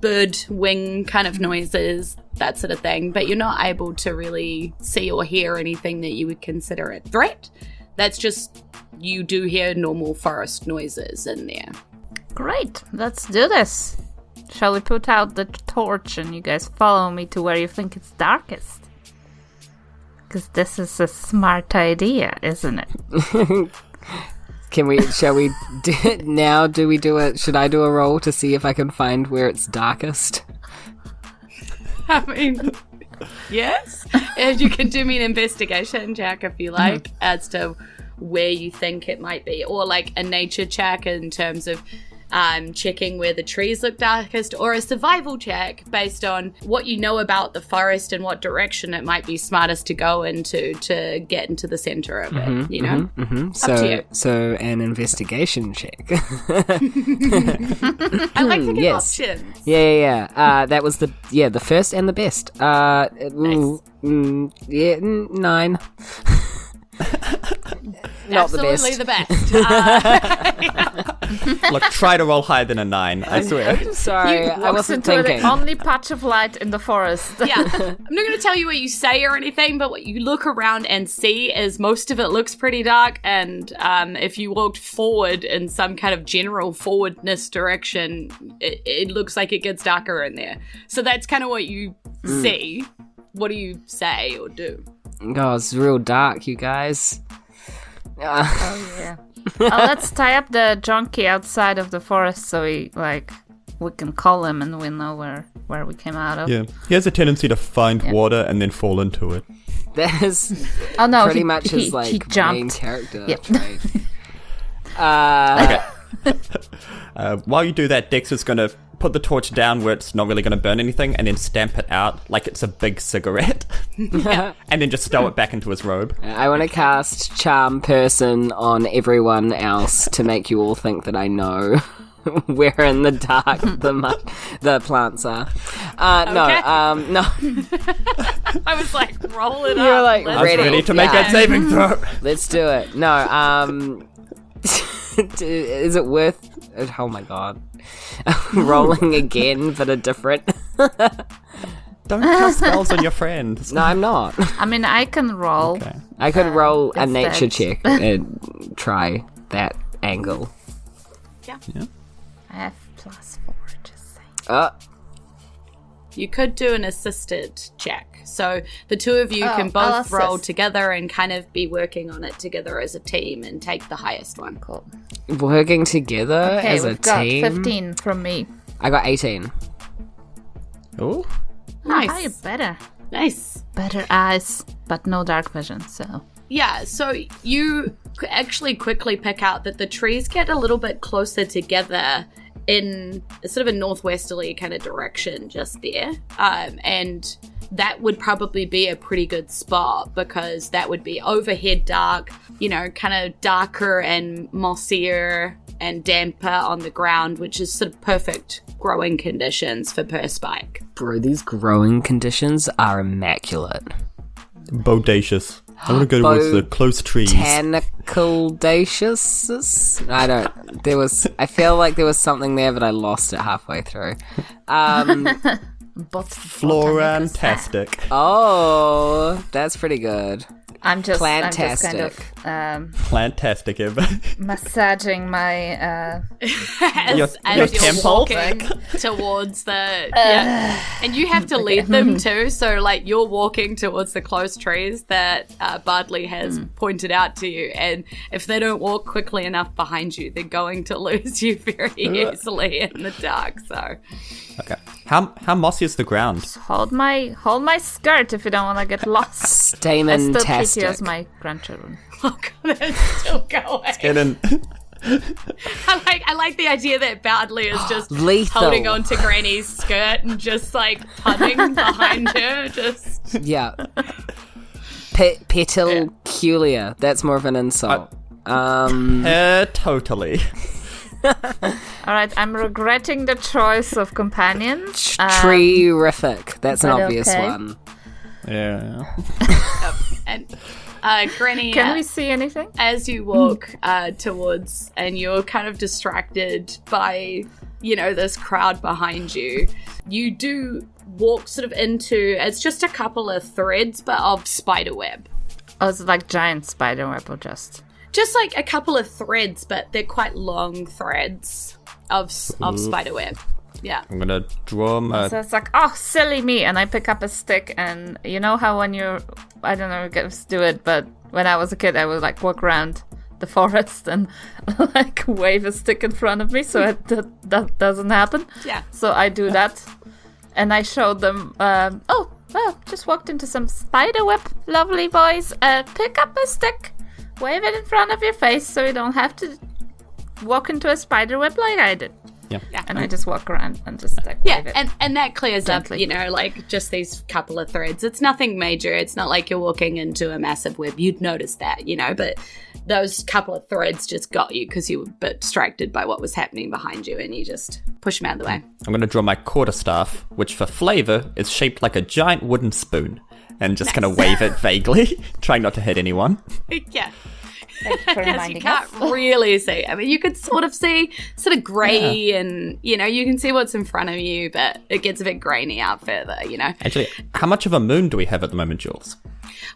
Speaker 3: bird wing kind of noises, that sort of thing. But you're not able to really see or hear anything that you would consider a threat. That's just, you do hear normal forest noises in there.
Speaker 5: Great, let's do this. Shall we put out the torch and you guys follow me to where you think it's darkest? Because this is a smart idea, isn't it?
Speaker 4: Shall we do we do it? Should I do a roll to see if I can find where it's darkest?
Speaker 3: I mean, yes. And you can do me an investigation check if you like, as to where you think it might be, or like a nature check in terms of checking where the trees look darkest, or a survival check based on what you know about the forest and what direction it might be smartest to go into to get into the center of it, Up to you.
Speaker 4: So an investigation check.
Speaker 3: I like to get
Speaker 4: yes.
Speaker 3: options.
Speaker 4: Yeah. That was the first and the best. 9. Not
Speaker 3: Absolutely
Speaker 4: the
Speaker 3: best.
Speaker 2: Look, try to roll higher than a 9, I swear.
Speaker 4: best. Sorry, I wasn't
Speaker 5: into
Speaker 4: thinking.
Speaker 5: the only patch of light in the forest.
Speaker 3: Yeah, I'm not going to tell you what you say or anything, but what you look around and see is most of it looks pretty dark, and if you walked forward in some kind of general forwardness direction, it looks like it gets darker in there. So that's kind of what you see. What do you say or do?
Speaker 4: Oh, it's real dark, you guys.
Speaker 5: Oh yeah. Let's tie up the junkie outside of the forest so we can call him and we know where we came out of.
Speaker 2: Yeah, he has a tendency to find water and then fall into it.
Speaker 4: That is
Speaker 5: pretty
Speaker 4: much his
Speaker 5: he
Speaker 4: main
Speaker 5: jumped.
Speaker 4: character
Speaker 5: Yep.
Speaker 4: trait.
Speaker 2: Okay. While you do that, Dex is going to put the torch down where it's not really going to burn anything and then stamp it out like it's a big cigarette. And then just stow it back into his robe.
Speaker 4: I want to cast Charm Person on everyone else to make you all think that I know where in the dark the plants are. No.
Speaker 3: I was like, roll it
Speaker 4: You're
Speaker 3: up.
Speaker 4: like,
Speaker 2: I was ready to make that saving throw.
Speaker 4: Let's do it. No, is it worth... Oh my god. Rolling again, but a different...
Speaker 2: Don't cast spells on your friends.
Speaker 4: No, I'm not.
Speaker 5: I mean, I can roll.
Speaker 2: Okay.
Speaker 4: I could roll a
Speaker 5: it's
Speaker 4: nature
Speaker 5: that.
Speaker 4: check and try that angle.
Speaker 3: Yeah.
Speaker 5: I have +4, just saying.
Speaker 3: You could do an assisted check. So the two of you can
Speaker 5: I'll
Speaker 3: both roll
Speaker 5: assist.
Speaker 3: together and kind of be working on it together as a team and take the highest one.
Speaker 5: Cool.
Speaker 4: Working together
Speaker 5: Okay,
Speaker 4: as a
Speaker 5: we've got
Speaker 4: team.
Speaker 5: 15 from me.
Speaker 4: I got 18.
Speaker 2: Ooh.
Speaker 3: Nice.
Speaker 5: Oh, you're better.
Speaker 3: Nice.
Speaker 5: Better eyes, but no dark vision, so...
Speaker 3: Yeah, so you actually quickly pick out that the trees get a little bit closer together in sort of a northwesterly kind of direction just there. And that would probably be a pretty good spot because that would be overhead dark, kind of darker and mossier and damper on the ground, which is sort of perfect growing conditions for Purspike.
Speaker 4: Bro, these growing conditions are immaculate.
Speaker 2: Bodacious. I want to go towards the close trees.
Speaker 4: Botanicaldacious? I feel like there was something there, but I lost it halfway through.
Speaker 2: Florantastic.
Speaker 4: Oh, that's pretty good.
Speaker 5: I'm just kind
Speaker 4: Plantastic.
Speaker 5: of
Speaker 2: Plantastic, Eva.
Speaker 5: massaging my
Speaker 3: as
Speaker 2: Your
Speaker 3: you're
Speaker 2: temple?
Speaker 3: walking towards the and you have to lead them too, so like you're walking towards the close trees that Bardley has pointed out to you, and if they don't walk quickly enough behind you, they're going to lose you very easily in the dark. So
Speaker 2: Okay. How mossy is the ground?
Speaker 5: hold my skirt if you don't want to get lost. I still treat you
Speaker 4: Stamen-tastic.
Speaker 5: as my grandchildren.
Speaker 3: oh god, it's still going.
Speaker 2: Get in.
Speaker 3: I like the idea that Bardley is just
Speaker 4: Lethal.
Speaker 3: holding on to Granny's skirt and just like punning behind her. Just
Speaker 4: Yeah. Petilculia. That's more of an insult.
Speaker 2: Totally.
Speaker 5: All right, I'm regretting the choice of companions.
Speaker 4: Terrific. That's an
Speaker 5: but
Speaker 4: obvious
Speaker 5: okay.
Speaker 4: one.
Speaker 2: Yeah.
Speaker 3: and Granny.
Speaker 5: Can we see anything?
Speaker 3: As you walk towards, and you're kind of distracted by, this crowd behind you, you do walk sort of into, it's just a couple of threads, but of spiderweb.
Speaker 5: Oh, it's like giant spiderweb or just...
Speaker 3: Just like a couple of threads, but they're quite long threads of spiderweb. Yeah.
Speaker 2: I'm gonna draw my.
Speaker 5: So it's like, oh, silly me. And I pick up a stick, and you know how when you're, I don't know, guys do it, but when I was a kid, I would like walk around the forest and like wave a stick in front of me so that doesn't happen.
Speaker 3: Yeah.
Speaker 5: So I do that, and I showed them, oh, well, just walked into some spiderweb. Lovely boys. Pick up a stick, wave it in front of your face so you don't have to walk into a spiderweb like I did.
Speaker 2: Yeah.
Speaker 5: And I just walk around and just like wave it.
Speaker 3: and that clears
Speaker 5: Gently.
Speaker 3: up, like just these couple of threads. It's nothing major. It's not like you're walking into a massive web. You'd notice that, but those couple of threads just got you because you were a bit distracted by what was happening behind you, and you just push them out of the way.
Speaker 2: I'm gonna draw my quarterstaff, which for flavor is shaped like a giant wooden spoon, and just kind of wave it vaguely, trying not to hit anyone.
Speaker 3: Yeah.
Speaker 5: Thank you for
Speaker 3: Yes, you
Speaker 5: reminding
Speaker 3: can't
Speaker 5: us.
Speaker 3: really see. I mean, you could sort of see sort of grey and, you can see what's in front of you, but it gets a bit grainy out further,
Speaker 2: Actually, how much of a moon do we have at the moment, Jules?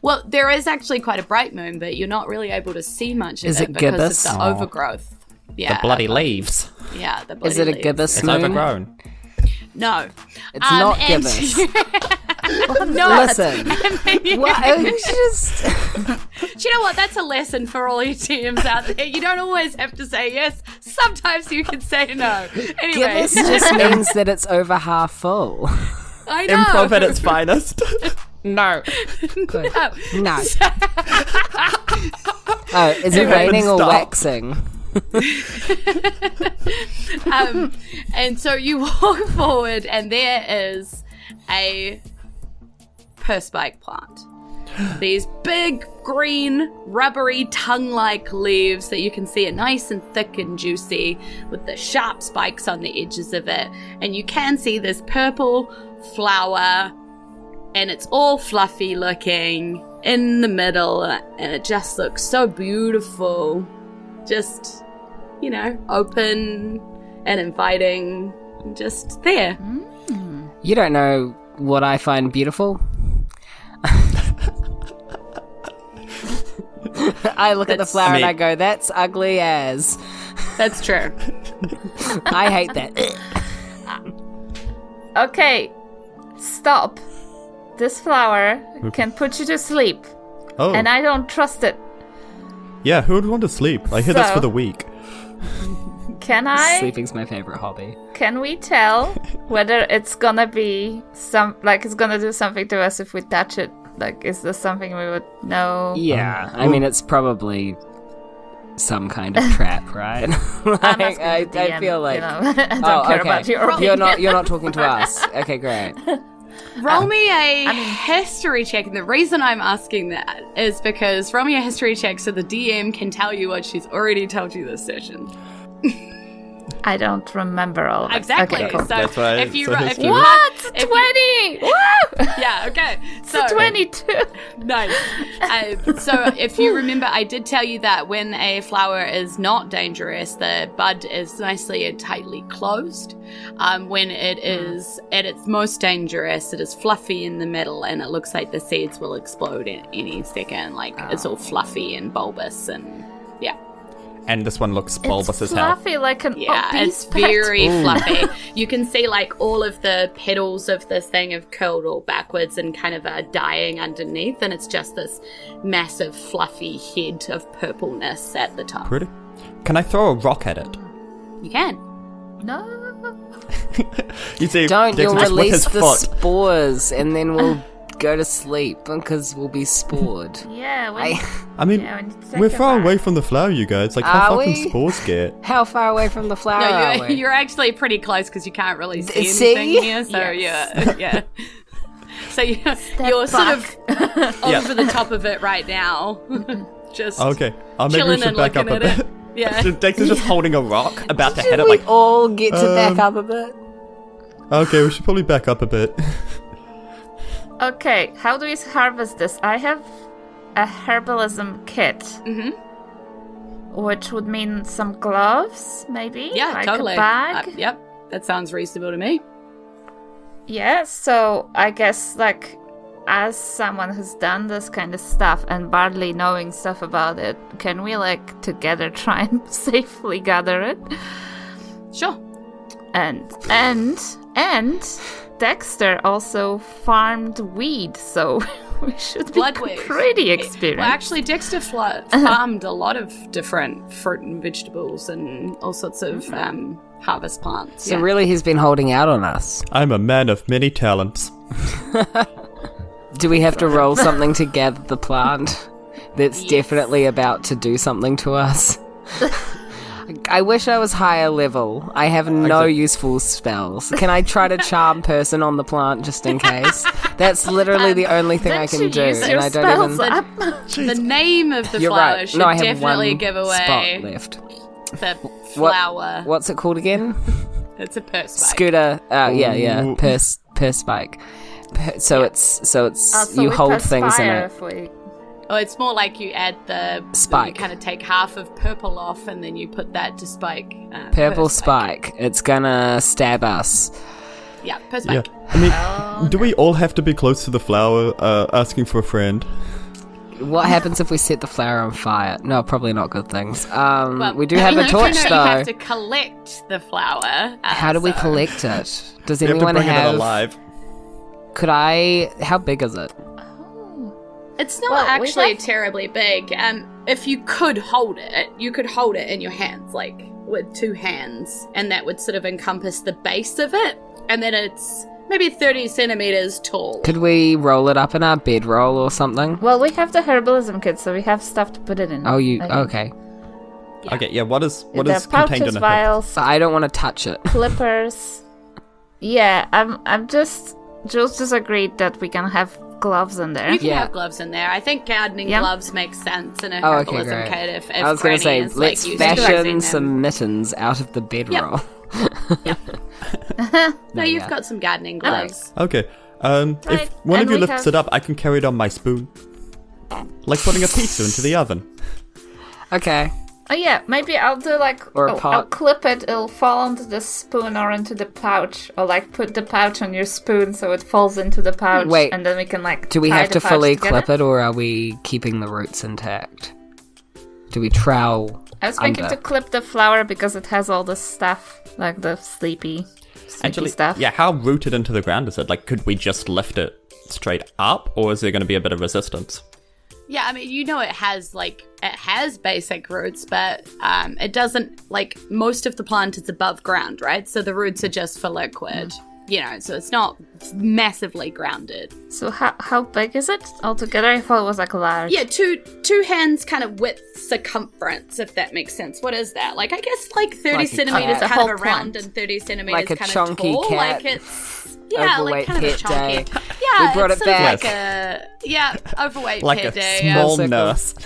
Speaker 3: Well, there is actually quite a bright moon, but you're not really able to see much of
Speaker 4: Is
Speaker 3: it
Speaker 4: it
Speaker 3: because
Speaker 4: gibbous?
Speaker 3: of the overgrowth. Yeah.
Speaker 2: The bloody leaves.
Speaker 3: Yeah, the bloody
Speaker 4: Is it a
Speaker 3: leaves.
Speaker 4: gibbous
Speaker 2: It's
Speaker 4: moon?
Speaker 2: overgrown.
Speaker 3: No.
Speaker 4: It's not
Speaker 3: and-
Speaker 4: gibbous.
Speaker 3: No.
Speaker 4: Listen. What? Just...
Speaker 3: Do you know what? That's a lesson for all you TMs out there. You don't always have to say yes. Sometimes you can say no. Anyway,
Speaker 4: Gibbous just means that it's over half full.
Speaker 3: I know.
Speaker 2: Improv at its finest.
Speaker 4: No.
Speaker 3: No.
Speaker 4: No. Oh, is it raining or
Speaker 2: Stop.
Speaker 4: waxing?
Speaker 3: And so you walk forward, and there is a Purspike plant. these big, green, rubbery, tongue-like leaves that you can see are nice and thick and juicy with the sharp spikes on the edges of it. And you can see this purple flower, and it's all fluffy looking in the middle, and it just looks so beautiful. Just, open and inviting, just there.
Speaker 4: You don't know what I find beautiful? I look at the flower and I go, that's ugly as.
Speaker 3: That's true.
Speaker 4: I hate that.
Speaker 5: Okay, stop. This flower can put you to sleep.
Speaker 2: Oh.
Speaker 5: And I don't trust it.
Speaker 2: Yeah, who would want to sleep? I hear that's for the weak.
Speaker 5: Can I?
Speaker 4: Sleeping's my favorite hobby.
Speaker 5: Can we tell whether it's gonna be it's gonna do something to us if we touch it? Like, is this something we would know?
Speaker 4: Yeah, I mean, it's probably some kind of trap, right? I feel like
Speaker 5: I don't care about your opinion.
Speaker 4: You're not talking to us. Okay, great.
Speaker 3: Roll me a history check, and the reason I'm asking that is because roll me a history check so the DM can tell you what she's already told you this session.
Speaker 5: I don't remember all of it.
Speaker 3: Exactly.
Speaker 5: Okay, cool.
Speaker 3: So
Speaker 2: that's why.
Speaker 3: if you
Speaker 2: What?
Speaker 5: 20! Woo!
Speaker 3: Yeah. Okay. So
Speaker 5: 22.
Speaker 3: Nice. So if you remember, I did tell you that when a flower is not dangerous, the bud is nicely and tightly closed. When it is at its most dangerous, it is fluffy in the middle, and it looks like the seeds will explode in any second. It's all fluffy and bulbous, and yeah.
Speaker 2: And this one looks bulbous as hell.
Speaker 5: It's fluffy like an
Speaker 3: it's very fluffy. You can see all of the petals of this thing have curled all backwards and kind of are dying underneath, and it's just this massive fluffy head of purpleness at the top.
Speaker 2: Pretty. Can I throw a rock at it?
Speaker 3: You can.
Speaker 5: No.
Speaker 2: You see,
Speaker 4: Don't,
Speaker 2: Dixon
Speaker 4: you'll
Speaker 2: just with
Speaker 4: release
Speaker 2: his
Speaker 4: the
Speaker 2: foot.
Speaker 4: spores and then we'll go to sleep because we'll be spored.
Speaker 5: Yeah.
Speaker 2: I mean, we're far away from the flower, you guys. Like, how far can spores get?
Speaker 4: How far away from the flower are we?
Speaker 3: You're actually pretty close because you can't really see
Speaker 4: See?
Speaker 3: anything here. So yeah. So you're sort of over the top of it right now. Just
Speaker 2: okay. Maybe we should back up a bit.
Speaker 3: Yeah.
Speaker 2: Dex is just holding a rock, about to hit
Speaker 4: Should
Speaker 2: it.
Speaker 4: we
Speaker 2: Like,
Speaker 4: all get to back up a bit?
Speaker 2: okay, we should probably back up a bit.
Speaker 5: Okay, how do we harvest this? I have a herbalism kit. Which would mean some gloves, maybe?
Speaker 3: Yeah,
Speaker 5: like
Speaker 3: totally.
Speaker 5: A bag?
Speaker 3: Yep. That sounds reasonable to me.
Speaker 5: Yeah, so I guess, as someone who's done this kind of stuff and barely knowing stuff about it, can we, together try and safely gather it?
Speaker 3: Sure.
Speaker 5: And Dexter also farmed weed, so we should be
Speaker 3: Bloodweed.
Speaker 5: pretty experienced.
Speaker 3: Well, actually, Dexter farmed a lot of different fruit and vegetables and all sorts of harvest plants.
Speaker 4: So really he's been holding out on us.
Speaker 2: I'm a man of many talents.
Speaker 4: Do we have to roll something to gather the plant that's definitely about to do something to us? I wish I was higher level. I have no useful spells. Can I try to charm person on the plant just in case? That's literally the only thing I can do.
Speaker 5: Use
Speaker 4: And
Speaker 5: your
Speaker 4: I don't
Speaker 5: spells
Speaker 4: even...
Speaker 3: The name of the
Speaker 4: You're
Speaker 3: flower
Speaker 4: right.
Speaker 3: should
Speaker 4: No, I have
Speaker 3: definitely
Speaker 4: one
Speaker 3: give
Speaker 4: spot
Speaker 3: away
Speaker 4: left.
Speaker 3: the flower.
Speaker 4: What's it called again?
Speaker 3: It's a Purspike.
Speaker 4: Scooter. Yeah. Purspike. So it's you
Speaker 5: we
Speaker 4: hold things in
Speaker 5: perspire
Speaker 4: it.
Speaker 5: if we...
Speaker 3: Oh, it's more like you add the
Speaker 4: Spike.
Speaker 3: You kind of take half of purple off, and then you put that to spike.
Speaker 4: Purple spike. It's gonna stab us.
Speaker 3: Yeah, Purspike.
Speaker 2: Yeah. I mean, do we all have to be close to the flower, asking for a friend?
Speaker 4: What happens if we set the flower on fire? No, probably not good things.
Speaker 3: Well,
Speaker 4: We do have a torch,
Speaker 3: you
Speaker 4: though.
Speaker 3: You have to collect the flower.
Speaker 4: How do we collect it? Does
Speaker 2: We have to
Speaker 4: anyone
Speaker 2: bring it
Speaker 4: have?
Speaker 2: alive.
Speaker 4: Could I? How big is it?
Speaker 3: It's not
Speaker 5: Well, we
Speaker 3: actually
Speaker 5: have-
Speaker 3: terribly big. If you could hold it, you could hold it in your hands, with two hands, and that would sort of encompass the base of it, and then it's maybe 30 centimeters tall.
Speaker 4: Could we roll it up in our bedroll or something?
Speaker 5: Well, we have the herbalism kit, so we have stuff to put it in.
Speaker 4: Oh, you
Speaker 5: I think.
Speaker 4: okay?
Speaker 3: Yeah.
Speaker 2: Okay, yeah. What is
Speaker 5: There are
Speaker 2: contained
Speaker 5: pouches,
Speaker 2: in a
Speaker 5: vials,
Speaker 4: I don't want to touch it.
Speaker 5: clippers. Yeah, I'm just... Jules just agreed that we can have gloves in there.
Speaker 3: You can have gloves in there. I think gardening gloves make sense in a herbalism kit if
Speaker 4: I was going to say, let's fashion some mittens out of the bedroll.
Speaker 3: No, you've got some gardening gloves.
Speaker 2: Okay. If one of you lifts it up, I can carry it on my spoon. Like putting a pizza into the oven.
Speaker 4: Okay.
Speaker 5: Oh yeah, maybe I'll do I'll clip it, it'll fall onto the spoon or into the pouch, or put the pouch on your spoon so it falls into the pouch.
Speaker 4: Wait,
Speaker 5: and then we can
Speaker 4: do we have to fully
Speaker 5: together?
Speaker 4: clip it, or are we keeping the roots intact? Do we trowel
Speaker 5: I was thinking to clip the flower because it has all the stuff, like the sleepy stuff.
Speaker 2: Yeah, how rooted into the ground is it? Like, could we just lift it straight up, or is there going to be a bit of resistance?
Speaker 3: Yeah, I mean, it has basic roots, but it doesn't, most of the plant is above ground, right? So the roots are just for liquid, so it's not massively grounded.
Speaker 5: So how big is it altogether? I thought it was large.
Speaker 3: Yeah, two hands kind of width circumference, if that makes sense. What is that? I guess 30 centimeters kind of around and 30 centimeters kind of tall.
Speaker 4: Like a chunky cat.
Speaker 3: Overweight
Speaker 4: kind
Speaker 3: pet
Speaker 4: of chunky.
Speaker 3: Day. Yeah,
Speaker 4: we brought it back.
Speaker 3: Overweight
Speaker 2: like
Speaker 3: pet
Speaker 2: a
Speaker 3: day.
Speaker 2: small nurse.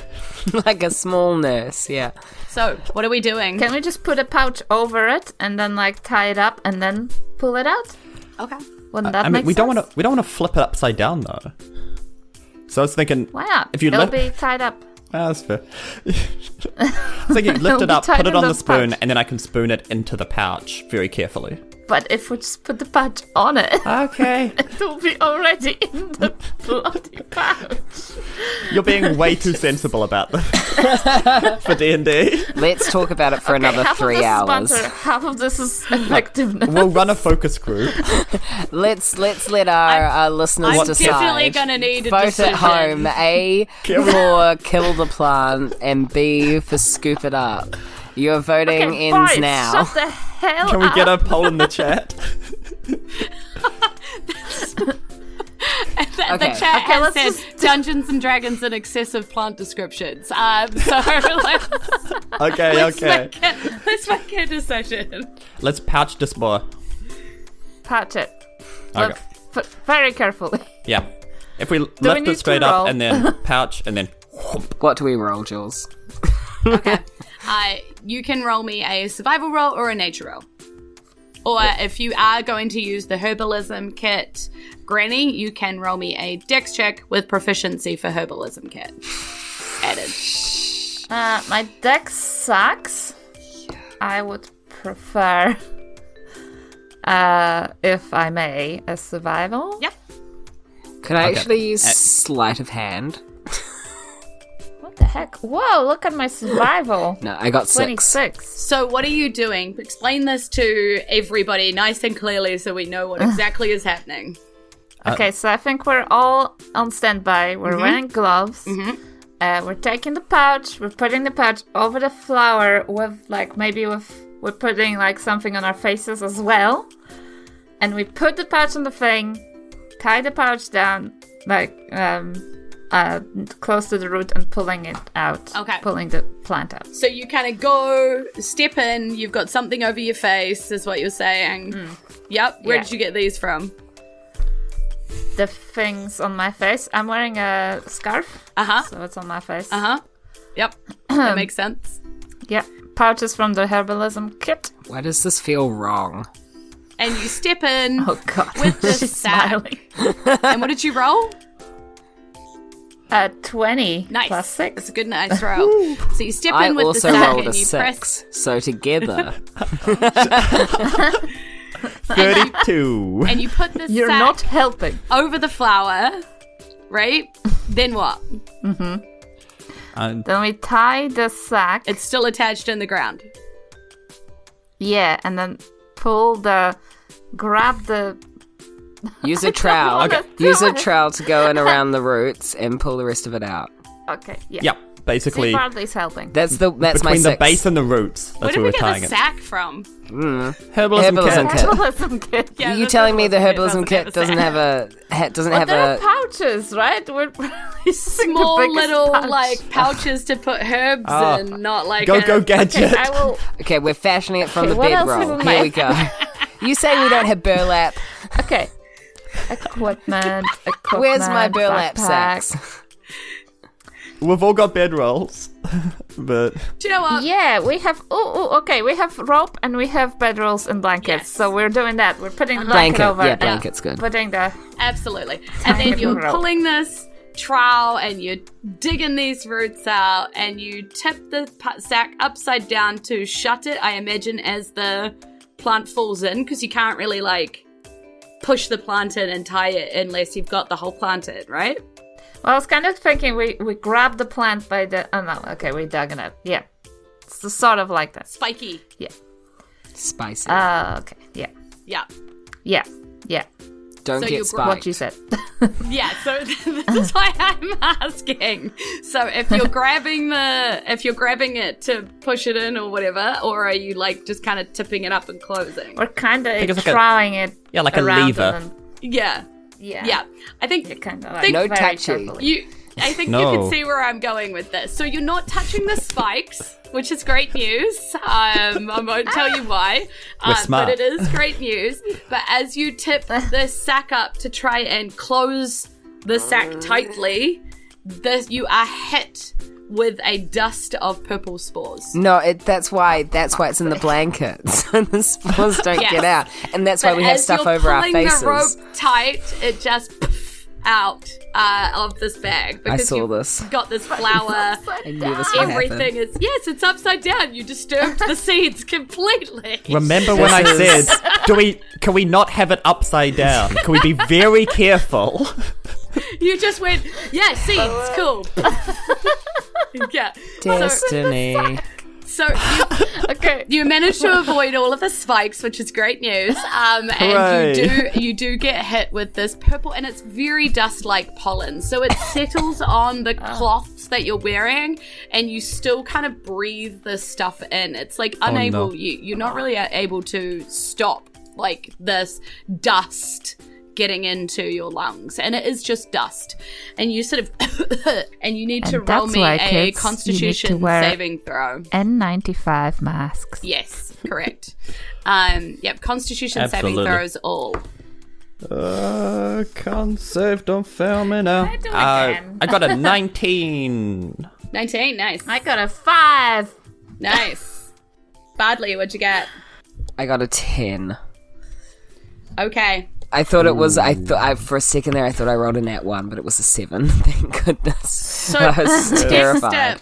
Speaker 4: Like a small nurse, yeah.
Speaker 3: So, what are we doing?
Speaker 5: Can we just put a pouch over it and then tie it up and then pull it out?
Speaker 3: Okay.
Speaker 5: Wouldn't that make
Speaker 2: we
Speaker 5: sense?
Speaker 2: We don't want to flip it upside down though. So I was thinking,
Speaker 5: why not?
Speaker 2: If you
Speaker 5: It'll be tied up.
Speaker 2: That's fair. So you lift it up, put it on the spoon, and then I can spoon it into the pouch very carefully.
Speaker 5: But if we just put the pouch on it,
Speaker 2: okay,
Speaker 5: it will be already in the bloody pouch.
Speaker 2: You're being way too sensible about this for D&D.
Speaker 4: Let's talk about it for another 3 hours.
Speaker 5: Half of this is effectiveness.
Speaker 2: We'll run a focus group.
Speaker 4: Let's let our listeners decide.
Speaker 3: I'm definitely gonna need a
Speaker 4: vote
Speaker 3: decision.
Speaker 4: at home. A for kill the plant, and B for scoop it up. Your voting ends
Speaker 5: fine.
Speaker 4: now.
Speaker 5: Shut the hell
Speaker 2: Can we
Speaker 5: up.
Speaker 2: get a poll in the chat?
Speaker 3: The chat has said Dungeons and Dragons and excessive plant descriptions. So let's make a decision.
Speaker 2: Let's pouch this boy.
Speaker 5: Patch it.
Speaker 2: Okay.
Speaker 5: But very carefully.
Speaker 2: Yeah. If we lift it straight up and then pouch and then...
Speaker 4: What do we roll, Jules?
Speaker 3: Okay. You can roll me a survival roll or a nature roll. Or if you are going to use the herbalism kit, Granny, you can roll me a dex check with proficiency for herbalism kit added.
Speaker 5: My dex sucks. I would prefer, if I may, a survival.
Speaker 3: Yep.
Speaker 4: Could I actually use sleight of hand?
Speaker 5: What the heck? Whoa, look at my survival.
Speaker 4: No, I got
Speaker 5: 26.
Speaker 3: So what are you doing? Explain this to everybody nice and clearly so we know what exactly is happening.
Speaker 5: Okay, so I think we're all on standby. We're wearing gloves. We're taking the pouch. We're putting the pouch over the flower with we're putting something on our faces as well. And we put the pouch on the thing, tie the pouch down, close to the root and pulling it out.
Speaker 3: Okay.
Speaker 5: Pulling the plant out.
Speaker 3: So you kind of step in, you've got something over your face, is what you're saying. Yep. Where did you get these from?
Speaker 5: The things on my face. I'm wearing a scarf. So it's on my face.
Speaker 3: Yep. That makes sense.
Speaker 5: Yep. Pouches from the herbalism kit.
Speaker 4: Why does this feel wrong?
Speaker 3: And you step in
Speaker 5: Oh god.
Speaker 3: with this
Speaker 5: She's
Speaker 3: sack.
Speaker 5: smiling.
Speaker 3: And what did you roll?
Speaker 5: 20
Speaker 3: Nice.
Speaker 5: plus 6.
Speaker 3: It's a good nice roll. So you step
Speaker 4: I
Speaker 3: in with the
Speaker 4: also
Speaker 3: sack
Speaker 4: rolled
Speaker 3: and
Speaker 4: a
Speaker 3: you
Speaker 4: 6,
Speaker 3: press
Speaker 4: so together.
Speaker 2: 32.
Speaker 3: and you put the
Speaker 5: You're
Speaker 3: sack
Speaker 5: not helping.
Speaker 3: over the flower, right? Then what?
Speaker 5: Then we tie the sack.
Speaker 3: It's still attached in the ground.
Speaker 5: Yeah, and then grab the...
Speaker 4: Use a trowel.
Speaker 5: wanna do
Speaker 4: Use a
Speaker 5: it.
Speaker 4: trowel to go in around the roots and pull the rest of it out.
Speaker 5: Okay, yeah.
Speaker 2: Yep, basically
Speaker 5: See, Bradley's helping.
Speaker 4: That's my
Speaker 2: between
Speaker 4: 6.
Speaker 2: the base and the roots.
Speaker 3: Where
Speaker 2: That's
Speaker 3: did
Speaker 2: where
Speaker 3: we
Speaker 2: we're
Speaker 3: get
Speaker 2: tying
Speaker 3: the
Speaker 2: it.
Speaker 3: sack from?
Speaker 4: Herbalism kit.
Speaker 5: Herbalism kit.
Speaker 3: Yeah,
Speaker 4: Are you
Speaker 3: the
Speaker 4: telling me the
Speaker 3: herbalism
Speaker 4: herbalism kit doesn't have a
Speaker 5: But there are pouches, right? We're
Speaker 3: small little pouches to put herbs in, not like
Speaker 2: Go gadget.
Speaker 5: Okay, I will...
Speaker 4: Okay, we're fashioning it from the
Speaker 5: what else
Speaker 4: bedroll.
Speaker 5: is in
Speaker 4: Here
Speaker 5: my
Speaker 4: we go. You say we don't have burlap.
Speaker 5: Okay. Equipment.
Speaker 4: Where's my burlap
Speaker 5: backpack.
Speaker 4: sacks?
Speaker 2: We've all got bedrolls, but
Speaker 3: Do you know what?
Speaker 5: Yeah, we have. Okay. We have rope and we have bedrolls and blankets.
Speaker 3: Yes.
Speaker 5: So we're doing that. We're putting the blanket over.
Speaker 4: Yeah, blanket's good.
Speaker 5: Putting the.
Speaker 3: Absolutely. And then you're
Speaker 5: rope.
Speaker 3: pulling this trowel and you're digging these roots out and you tip the sack upside down to shut it, I imagine, as the plant falls in, because you can't really, like, push the plant in and tie it unless you've got the whole plant in, right?
Speaker 5: Well, I was kind of thinking we grab the plant by the. Oh no. Okay, we dug it up. Yeah. It's sort of like that.
Speaker 3: Spiky.
Speaker 5: Yeah.
Speaker 4: Spicy.
Speaker 5: Okay. Yeah.
Speaker 3: Yeah.
Speaker 5: Yeah. Yeah.
Speaker 4: Don't
Speaker 3: so
Speaker 4: get
Speaker 3: you
Speaker 4: spiked.
Speaker 5: What you said.
Speaker 3: Yeah, so this is why I'm asking. So if you're grabbing it to push it in or whatever, or are you like just kind of tipping it up and closing?
Speaker 5: We're kind of
Speaker 2: it's like
Speaker 5: throwing it.
Speaker 2: yeah, like a
Speaker 5: around
Speaker 2: lever.
Speaker 5: and then-
Speaker 3: Yeah.
Speaker 5: Yeah.
Speaker 3: Yeah. I think
Speaker 5: You're kind of like
Speaker 4: No
Speaker 5: very
Speaker 4: touchy.
Speaker 5: carefully.
Speaker 3: I think
Speaker 2: No.
Speaker 3: you can see where I'm going with this. So you're not touching the spikes, which is great news. I won't tell you why,
Speaker 2: We're smart.
Speaker 3: but it is great news. But as you tip the sack up to try and close the sack tightly, you are hit with a dust of purple spores.
Speaker 4: No, that's why it's in the blanket, so the spores don't
Speaker 3: Yes.
Speaker 4: get out, and that's why
Speaker 3: But
Speaker 4: we have
Speaker 3: as
Speaker 4: stuff
Speaker 3: you're
Speaker 4: over our
Speaker 3: pulling
Speaker 4: faces.
Speaker 3: the rope tight, it just out of this bag because
Speaker 4: saw
Speaker 3: you've
Speaker 4: this.
Speaker 3: got this flower.
Speaker 4: I knew this would
Speaker 3: Everything
Speaker 4: happen.
Speaker 3: is it's upside down. You disturbed the seeds completely.
Speaker 2: Remember when I
Speaker 4: This
Speaker 2: said, can we not have it upside down? Can we be very careful?
Speaker 3: You just went, yeah, seeds, cool. Yeah.
Speaker 4: Destiny.
Speaker 3: So
Speaker 5: Okay.
Speaker 3: you managed to avoid all of the spikes, which is great news. And
Speaker 2: Hooray.
Speaker 3: you do get hit with this purple, and it's very dust-like pollen. So it settles on the cloths that you're wearing, and you still kind of breathe this stuff in. It's like unable.
Speaker 2: no.
Speaker 3: You're not really able to stop like this dust getting into your lungs, and it is just dust, and you sort of and you need to
Speaker 5: And
Speaker 3: roll
Speaker 5: that's
Speaker 3: me
Speaker 5: why,
Speaker 3: a
Speaker 5: kids, you need to
Speaker 3: constitution
Speaker 5: wear-
Speaker 3: saving throw.
Speaker 5: N95 masks.
Speaker 3: Yes, correct. Yep, constitution saving
Speaker 2: Absolutely.
Speaker 3: throws all.
Speaker 2: Can't save, don't fail me now.
Speaker 5: I do again.
Speaker 2: I got a 19.
Speaker 3: 19, nice.
Speaker 5: I got a 5.
Speaker 3: Nice. Badly, what'd you get?
Speaker 4: I got a 10.
Speaker 3: Okay.
Speaker 4: I thought it was. For a second there, I thought I rolled a nat 1, but it was a 7. Thank goodness.
Speaker 3: So
Speaker 4: I was terrified.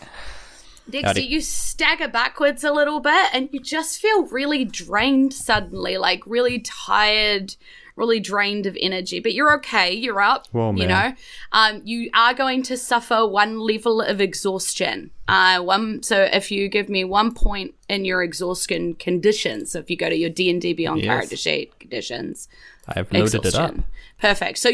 Speaker 3: Dexter,
Speaker 2: Howdy.
Speaker 3: you stagger backwards a little bit and you just feel really drained suddenly, like really tired, really drained of energy. But you're okay, you're up,
Speaker 2: Whoa,
Speaker 3: you
Speaker 2: man.
Speaker 3: know. You are going to suffer 1 level of exhaustion. So if you give me 1 point in your exhaustion conditions, so if you go to your D&D Beyond
Speaker 2: Yes.
Speaker 3: character sheet conditions,
Speaker 2: I've loaded it up.
Speaker 3: Perfect. So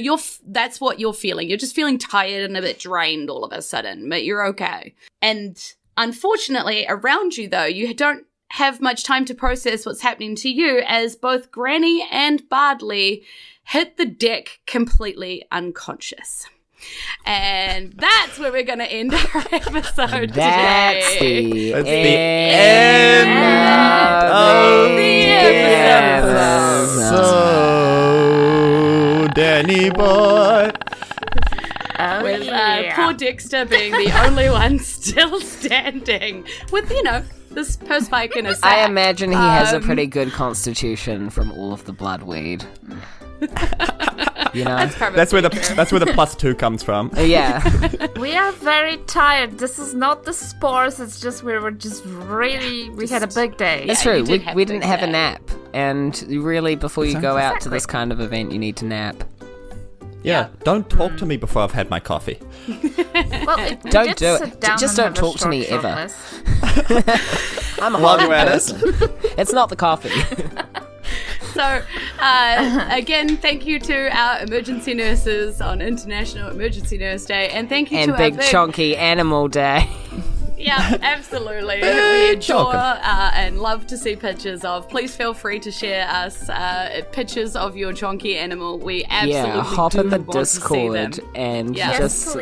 Speaker 3: that's what you're feeling. You're just feeling tired and a bit drained all of a sudden, but you're okay. And unfortunately, around you though, you don't have much time to process what's happening to you as both Granny and Bardley hit the deck completely unconscious. And that's where we're going to end our episode
Speaker 4: That's
Speaker 3: today.
Speaker 4: the
Speaker 2: That's the
Speaker 4: end
Speaker 2: of
Speaker 3: the
Speaker 2: episode. So, Danny boy.
Speaker 5: Oh,
Speaker 3: With
Speaker 5: yeah.
Speaker 3: poor Dexter being the only one still standing with, this Purspike in his sack.
Speaker 4: I imagine he has a pretty good constitution from all of the bloodweed. You know?
Speaker 2: That's where the +2 comes from.
Speaker 4: Yeah.
Speaker 5: We are very tired. This is not the spores. It's just we had a big day.
Speaker 4: It's
Speaker 3: you
Speaker 4: true.
Speaker 3: did have
Speaker 4: We
Speaker 3: a
Speaker 4: didn't
Speaker 3: big
Speaker 4: have a
Speaker 3: day.
Speaker 4: nap. And really, before you go out to
Speaker 5: Exactly.
Speaker 4: this kind of event, you need to nap.
Speaker 2: Yeah, don't talk to me before I've had my coffee.
Speaker 5: Well, we
Speaker 4: Don't
Speaker 5: did
Speaker 4: do it.
Speaker 5: sit down
Speaker 4: Just
Speaker 5: and
Speaker 4: don't
Speaker 5: have a
Speaker 4: talk to me
Speaker 5: short
Speaker 4: ever.
Speaker 5: list.
Speaker 4: I'm a
Speaker 2: While
Speaker 4: horrible
Speaker 2: you're at it.
Speaker 4: person. It's not the coffee.
Speaker 3: So, again, thank you to our emergency nurses on International Emergency Nurse Day, and thank you
Speaker 4: And
Speaker 3: to
Speaker 4: big
Speaker 3: our
Speaker 4: chonky animal day.
Speaker 3: Yeah, absolutely. We adore and love to see pictures of. Please feel free to share us pictures of your chonky animal. We absolutely
Speaker 4: hop
Speaker 3: do
Speaker 4: in the
Speaker 3: want to see them.
Speaker 4: Discord and
Speaker 3: Yes.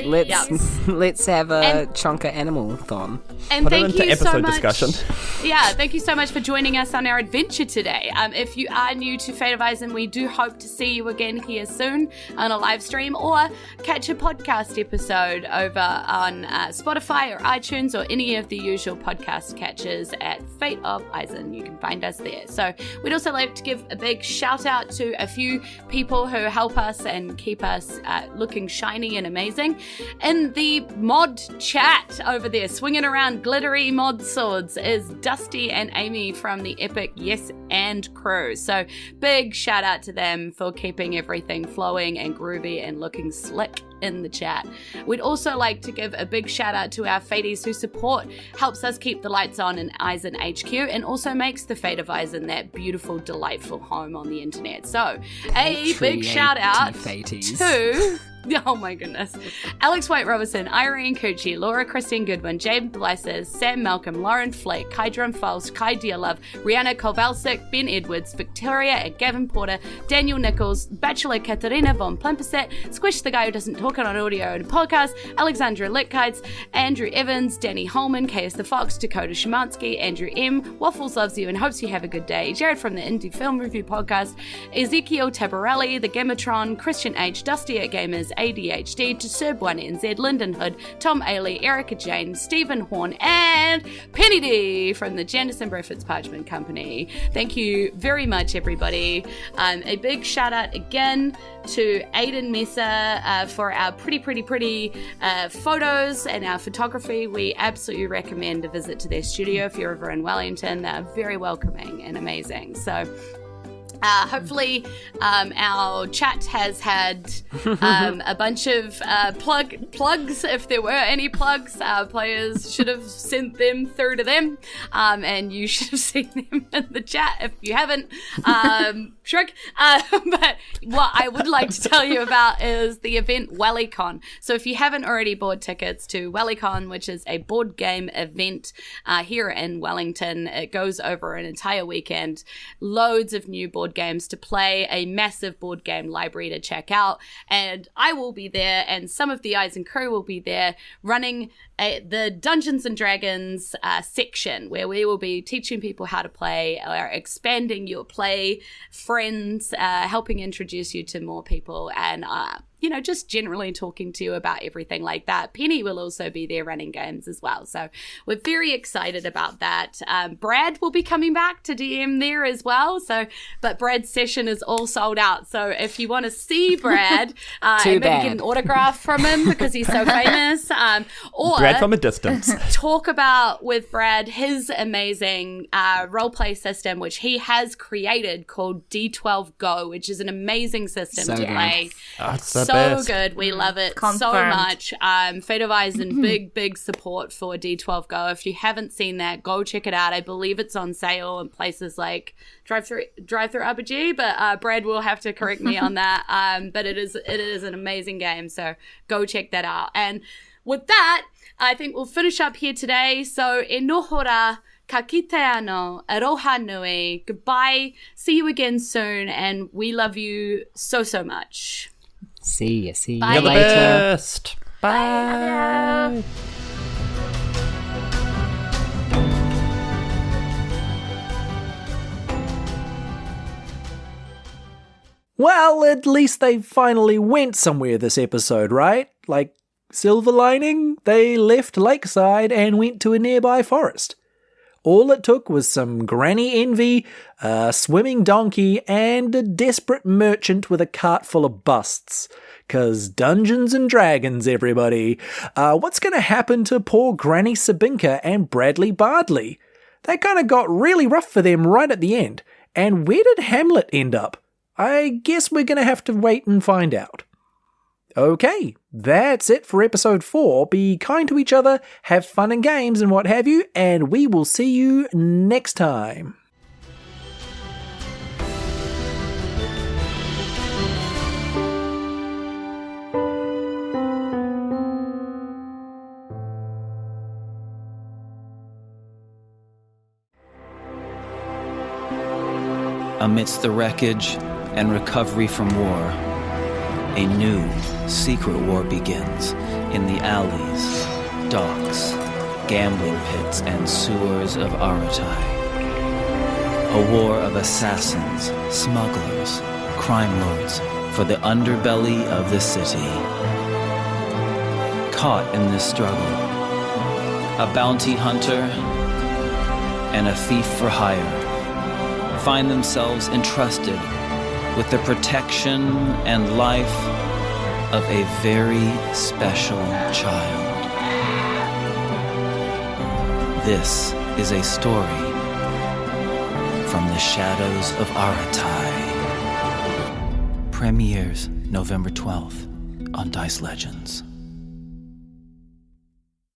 Speaker 4: let's have a chonka animal thon.
Speaker 3: And
Speaker 2: Put
Speaker 3: thank
Speaker 2: it into
Speaker 3: you so
Speaker 2: episode
Speaker 3: much.
Speaker 2: discussion.
Speaker 3: Yeah, thank you so much for joining us on our adventure today. If you are new to Fate of Isen, we do hope to see you again here soon on a live stream, or catch a podcast episode over on Spotify or iTunes or any of the usual podcast catchers at Fate of Isen. You can find us there. So we'd also like to give a big shout out to a few people who help us and keep us looking shiny and amazing. In the mod chat over there, swinging around glittery mod swords, is Dusty and Amy from the epic Yes and crew. So big shout out to them for keeping everything flowing and groovy and looking slick in the chat. We'd also like to give a big shout out to our Faties who support, helps us keep the lights on in Isen HQ, and also makes the Fate of Isen that beautiful, delightful home on the internet. So a big shout out to oh my goodness. Alex White Robertson, Irene Cucci, Laura Christine Goodwin, Jade Blyses, Sam Malcolm, Lauren Flake, Kai Drum False, Kai Dearlove, Rihanna Kovalsik, Ben Edwards, Victoria and Gavin Porter, Daniel Nichols, Bachelor Katarina von Plimperset, Squish the guy who doesn't talk on audio and podcast, Alexandra Litkites, Andrew Evans, Danny Holman, KS the Fox, Dakota Szymanski, Andrew M, Waffles loves you and hopes you have a good day, Jared from the Indie Film Review Podcast, Ezekiel Tabarelli, The Gamatron, Christian H, Dusty at Gamers, ADHD, to Serb1NZ, Lyndon Hood, Tom Ailey, Erica Jane, Stephen Horn, and Penny D from the Janderson Griffiths Parchment Company. Thank you very much, everybody. A big shout out again to Aiden Mesa for our pretty photos and our photography. We absolutely recommend a visit to their studio if you're ever in Wellington. They're very welcoming and amazing. So hopefully our chat has had a bunch of plugs, if there were any plugs. Players should have sent them through to them, and you should have seen them in the chat if you haven't. Shrug. But what I would like to tell you about is the event WellyCon. So if you haven't already bought tickets to WellyCon, which is a board game event here in Wellington, it goes over an entire weekend. Loads of new board games to play, a massive board game library to check out, and I will be there, and some of the Isen crew will be there running the Dungeons and Dragons section, where we will be teaching people how to play, or expanding your play friends, helping introduce you to more people, and just generally talking to you about everything like that. Penny will also be there running games as well. So we're very excited about that. Brad will be coming back to DM there as well. But Brad's session is all sold out. So if you want to see Brad and maybe get an autograph from him because he's so famous, or
Speaker 2: Brad from a distance,
Speaker 3: talk about with Brad his amazing roleplay system, which he has created, called D12 Go, which is an amazing system to play. So good. We love it so much. Fate of Isen, big support for D12 Go. If you haven't seen that, go check it out. I believe it's on sale in places like Drive Through RPG, but Brad will have to correct me on that. But it is an amazing game, so go check that out. And with that, I think we'll finish up here today. So e nohora ka kite ano, aroha nui. Goodbye. See you again soon, and we love you so much.
Speaker 4: See you
Speaker 3: Bye.
Speaker 2: You're the
Speaker 4: later.
Speaker 2: best.
Speaker 3: Bye.
Speaker 1: Well, at least they finally went somewhere this episode, right? Like, silver lining, they left Lakeside and went to a nearby forest. All it took was some granny envy, a swimming donkey, and a desperate merchant with a cart full of busts. 'Cause Dungeons and Dragons, everybody. What's going to happen to poor Granny Sabinka and Bradley Bardley? That kind of got really rough for them right at the end. And where did Hamlet end up? I guess we're going to have to wait and find out. Okay, that's it for episode 4. Be kind to each other, have fun and games and what have you, and we will see you next time.
Speaker 6: Amidst the wreckage and recovery from war, a new secret war begins in the alleys, docks, gambling pits, and sewers of Aratai. A war of assassins, smugglers, crime lords for the underbelly of the city. Caught in this struggle, a bounty hunter and a thief for hire find themselves entrusted with the protection and life of a very special child. This is a story from the shadows of Aratai. Premieres November 12th on Dice Legends.